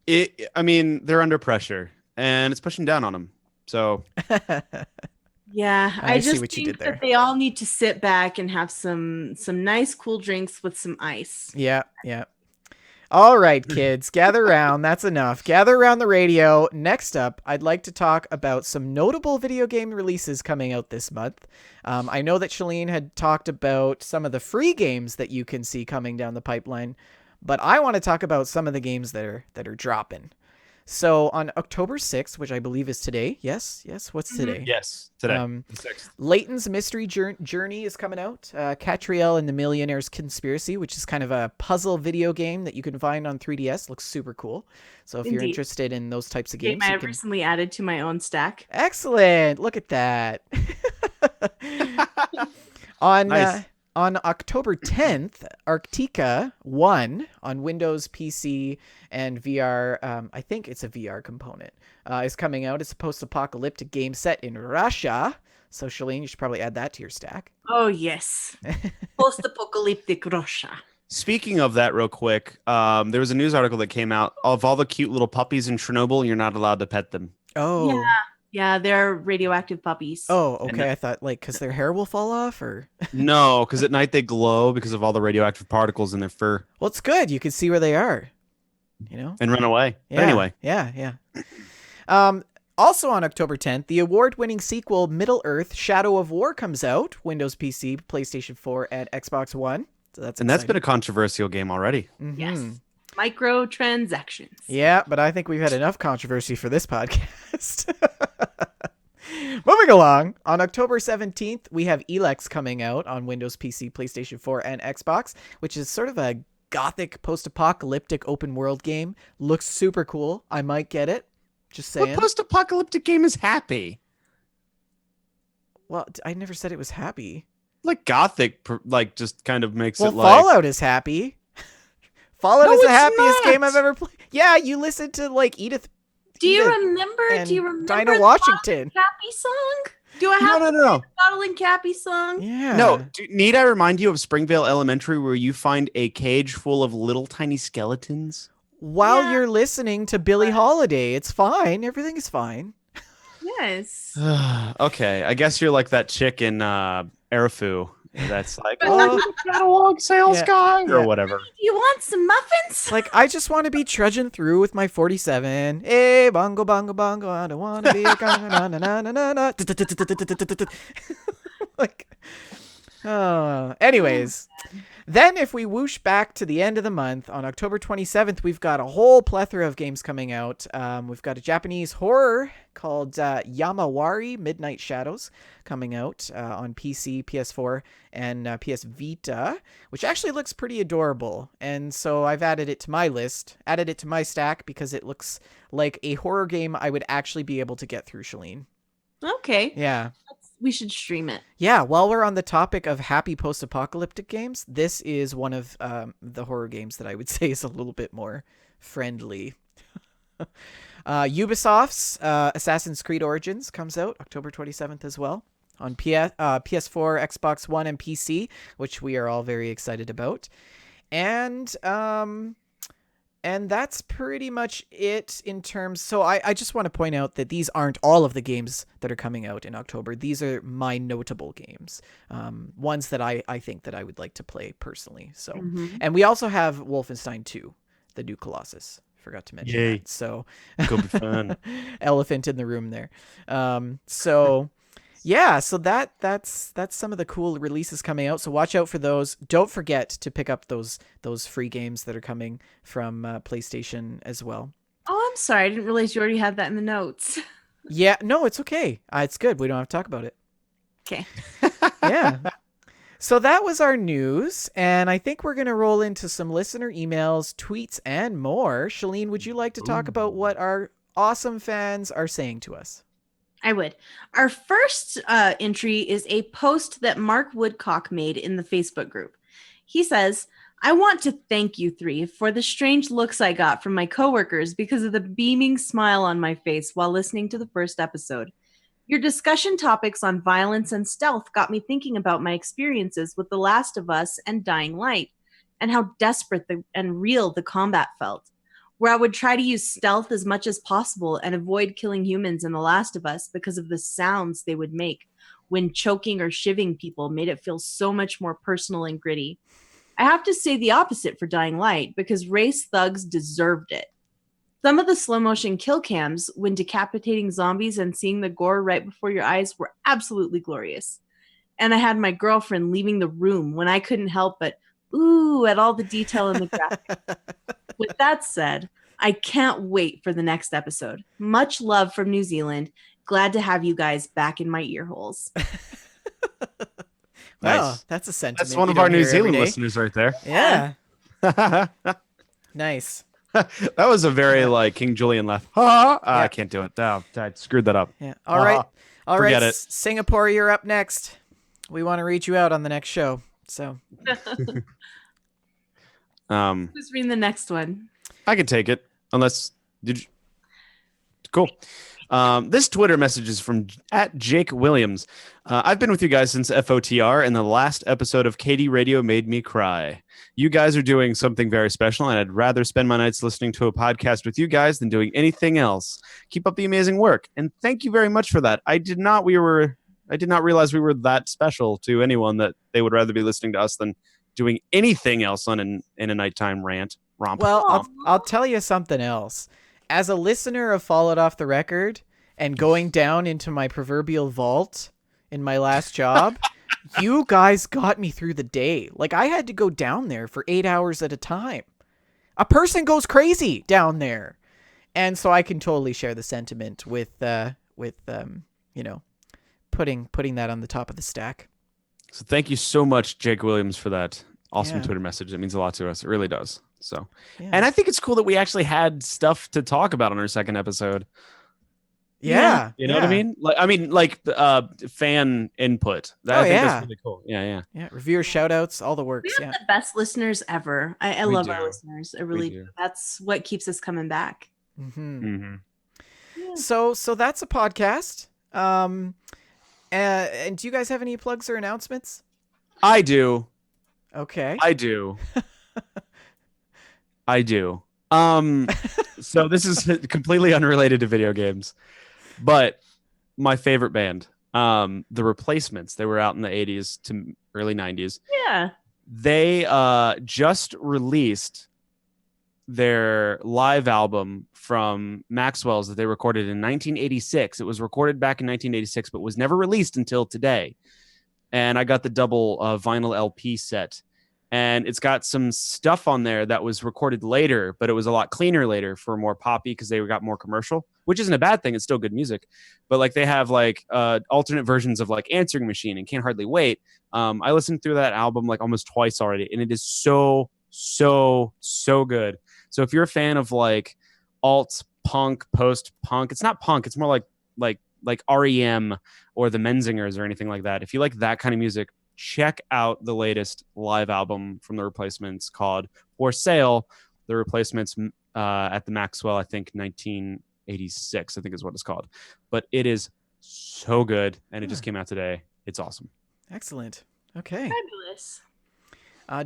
They're under pressure, and it's pushing down on them. So, yeah, I just see what you think did there. that they all need to sit back and have some nice cool drinks with some ice. Yeah. All right, kids, gather around. That's enough. Gather around the radio. Next up, I'd like to talk about some notable video game releases coming out this month. I know that Shaline had talked about some of the free games that you can see coming down the pipeline, but I want to talk about some of the games that are dropping. So on October 6th, which I believe is today. Yes. What's today? yes, today. The 6th. Layton's Mystery Journey is coming out. Catriel and the Millionaire's Conspiracy, which is kind of a puzzle video game that you can find on 3DS. Looks super cool. So if you're Indeed. interested in those types of Game games, I you have can... recently added to my own stack. Excellent. Look at that. Nice. On October 10th, Arctica 1 on Windows, PC, and VR, I think it's a VR component, is coming out. It's a post-apocalyptic game set in Russia. So, Shaline, you should probably add that to your stack. Oh, yes. Post-apocalyptic Russia. Speaking of that, real quick, there was a news article that came out of all the cute little puppies in Chernobyl. You're not allowed to pet them. Oh. Yeah, they're radioactive puppies. Oh, okay. I thought, because their hair will fall off, or... No, because at night they glow because of all the radioactive particles in their fur. Well, it's good. You can see where they are, And run away. Yeah, But anyway. Yeah. Also on October 10th, the award-winning sequel Middle-earth: Shadow of War comes out. Windows PC, PlayStation 4, and Xbox One. So that's been a controversial game already. Mm-hmm. Yes. Microtransactions. Yeah, but I think we've had enough controversy for this podcast. Moving along, on October 17th, we have Elex coming out on Windows PC, PlayStation 4, and Xbox, which is sort of a gothic post-apocalyptic open world game. Looks super cool. I might get it. Just saying. What post-apocalyptic game is happy? Well, I never said it was happy. Like Gothic, like just kind of makes it like Fallout is happy. Fallout No, is the it's happiest not. game I've ever played. Yeah, you listened to like Edith. Do you Edith remember? and Do you remember Dinah the Washington? Cappy song? Do I have no. the Bottle and Cappy song? Yeah. No, need I remind you of Springvale Elementary, where you find a cage full of little tiny skeletons? While Yeah. you're listening to Billie Holiday, it's fine. Everything is fine. Yes. Okay, I guess you're like that chick in Arafu that's like, Oh. catalog sales Yeah. guy or Yeah. whatever. Do you want some muffins? Like, I just want to be trudging through with my 47. Hey, bongo, bongo, bongo. I don't want to be a congo, na na na na na. Like, anyways. Then if we whoosh back to the end of the month, on October 27th, we've got a whole plethora of games coming out. We've got a Japanese horror called Yamawari Midnight Shadows coming out on PC, PS4, and PS Vita, which actually looks pretty adorable. And so I've added it to my list, added it to my stack, because it looks like a horror game I would actually be able to get through, Shaline. Okay. Yeah. We should stream it. Yeah, while we're on the topic of happy post-apocalyptic games, this is one of the horror games that I would say is a little bit more friendly. Ubisoft's Assassin's Creed Origins comes out October 27th as well on PS4, Xbox One, and PC, which we are all very excited about. And that's pretty much it in terms. So I just want to point out that these aren't all of the games that are coming out in October. These are my notable games, ones that I think that I would like to play personally. So, and we also have Wolfenstein 2, the new Colossus. Forgot to mention Yay. that. So, Could be fun. elephant in the room there. So. Yeah, so that's some of the cool releases coming out. So watch out for those. Don't forget to pick up those free games that are coming from PlayStation as well. Oh, I'm sorry. I didn't realize you already had that in the notes. Yeah, no, it's okay. It's good. We don't have to talk about it. Okay. Yeah. So that was our news, and I think we're going to roll into some listener emails, tweets, and more. Shaline, would you like to talk about what our awesome fans are saying to us? I would. Our first entry is a post that Mark Woodcock made in the Facebook group. He says, I want to thank you three for the strange looks I got from my coworkers because of the beaming smile on my face while listening to the first episode. Your discussion topics on violence and stealth got me thinking about my experiences with The Last of Us and Dying Light, and how desperate and real the combat felt. Where I would try to use stealth as much as possible and avoid killing humans in The Last of Us because of the sounds they would make when choking or shivving people made it feel so much more personal and gritty. I have to say the opposite for Dying Light because race thugs deserved it. Some of the slow motion kill cams when decapitating zombies and seeing the gore right before your eyes were absolutely glorious. And I had my girlfriend leaving the room when I couldn't help but ooh at all the detail in the graphics. With that said, I can't wait for the next episode. Much love from New Zealand. Glad to have you guys back in my ear holes. Wow, Nice. that's a sentiment. That's one you of our don't New hear every Zealand day. listeners right there. Yeah, That nice. was a very like King Julian laugh. I can't do it. Oh, I screwed that up. Yeah. All right. All right. Forget it. Singapore, you're up next. We want to read you out on the next show. So Who's reading the next one? I can take it unless did you... Cool. This Twitter message is from @Jake Williams. I've been with you guys since FOTR, and the last episode of KD Radio made me cry. You guys are doing something very special, and I'd rather spend my nights listening to a podcast with you guys than doing anything else. Keep up the amazing work, and thank you very much for that. I did not realize we were that special to anyone that they would rather be listening to us than doing anything else in a nighttime romp. well, I'll tell you something else. As a listener of Followed Off the Record, and going down into my proverbial vault in my last job, you guys got me through the day. Like, I had to go down there for 8 hours at a time. A person goes crazy down there. And so I can totally share the sentiment with you know, putting that on the top of the stack. So thank you so much, Jake Williams, for that awesome Yeah. Twitter message. It means a lot to us. It really does. So, Yeah. and I think it's cool that we actually had stuff to talk about on our second episode. Yeah. You know what I mean? Like fan input. Oh, I think yeah. that's really cool. Yeah. Yeah. Reviewer shout outs, all the We works. have Yeah. the best listeners ever. I We love do. our listeners. I really do. do. That's what keeps us coming back. Mm-hmm. Mm-hmm. Yeah. So that's a podcast. And do you guys have any plugs or announcements? I do. Okay. I do. I do. So this is completely unrelated to video games, but my favorite band, The Replacements. They were out in the 80s to early 90s. Yeah. They just released their live album from Maxwell's that they recorded in 1986. It was recorded back in 1986, but was never released until today. And I got the double vinyl LP set. And it's got some stuff on there that was recorded later, but it was a lot cleaner later for more poppy because they got more commercial, which isn't a bad thing. It's still good music. But like they have like alternate versions of like Answering Machine and Can't Hardly Wait. I listened through that album like almost twice already, and it is so good. So if you're a fan of like alt punk, post punk, it's not punk, it's more like REM or the Menzingers or anything like that. If you like that kind of music, check out the latest live album from The Replacements called For Sale. The Replacements at the Maxwell, I think 1986, I think is what it's called. But it is so good, and it just came out today. It's awesome. Excellent. Okay. Fabulous.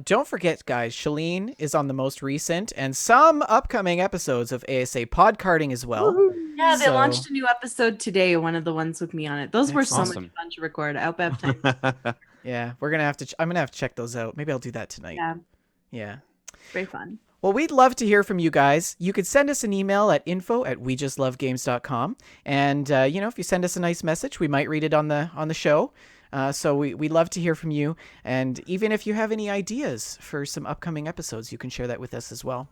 Don't forget, guys, Shaline is on the most recent and some upcoming episodes of ASA Podcarding as well. Yeah, they So- launched a new episode today. One of the ones with me on it. Those were so Awesome. much fun to record. I hope I have time. Yeah, we're gonna have to. I'm gonna have to check those out. Maybe I'll do that tonight. Yeah, Yeah. very fun. Well, we'd love to hear from you guys. You could send us an email at info@wejustlovegames.com. And, if you send us a nice message, we might read it on the show. So we love to hear from you. And even if you have any ideas for some upcoming episodes, you can share that with us as well.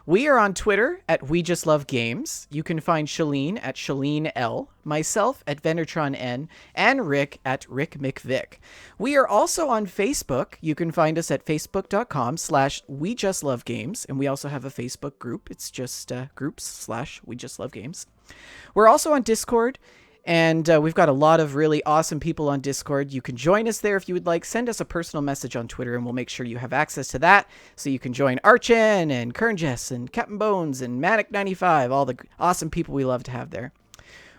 We are on Twitter at We Just Love Games. You can find Shaline at Shaline L, myself at Venertron N, and Rick at Rick McVick. We are also on Facebook. You can find us at facebook.com/We Just Love Games, and we also have a Facebook group. It's just groups/We Just Love Games. We're also on Discord. And we've got a lot of really awesome people on Discord. You can join us there if you would like. Send us a personal message on Twitter, and we'll make sure you have access to that. So you can join Archen and Kernjess and Captain Bones and Manic95, all the awesome people we love to have there.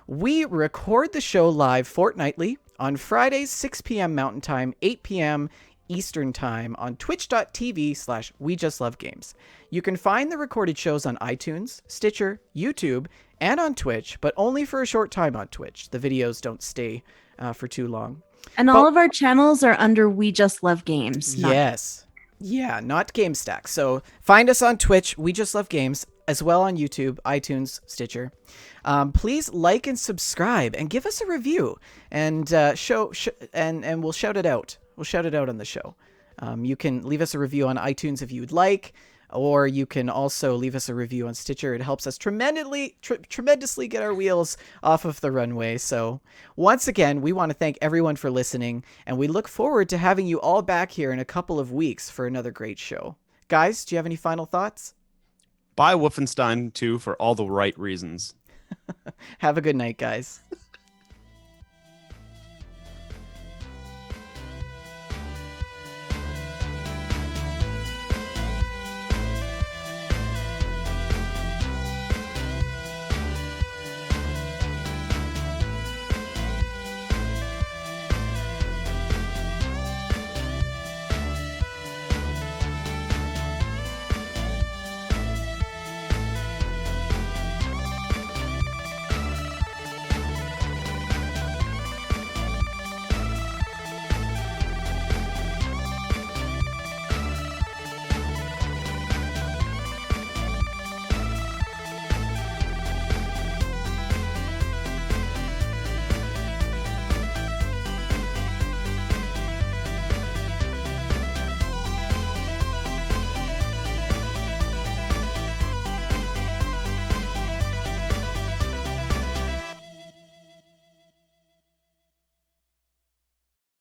We record the show live fortnightly on Fridays, 6 p.m. Mountain Time, 8 p.m. Eastern Time on twitch.tv/We Just Love Games. You can find the recorded shows on iTunes, Stitcher, YouTube, and on Twitch, but only for a short time on Twitch. The videos don't stay for too long. And all of our channels are under We Just Love Games. Yes. Yeah, not Gamestack. So find us on Twitch, We Just Love Games, as well on YouTube, iTunes, Stitcher. Please like and subscribe and give us a review, and and we'll shout it out. We'll shout it out on the show. You can leave us a review on iTunes if you would like, or you can also leave us a review on Stitcher. It helps us tremendously get our wheels off of the runway. So once again, we want to thank everyone for listening, and we look forward to having you all back here in a couple of weeks for another great show. Guys, do you have any final thoughts? Buy Wolfenstein 2 for all the right reasons. Have a good night, guys.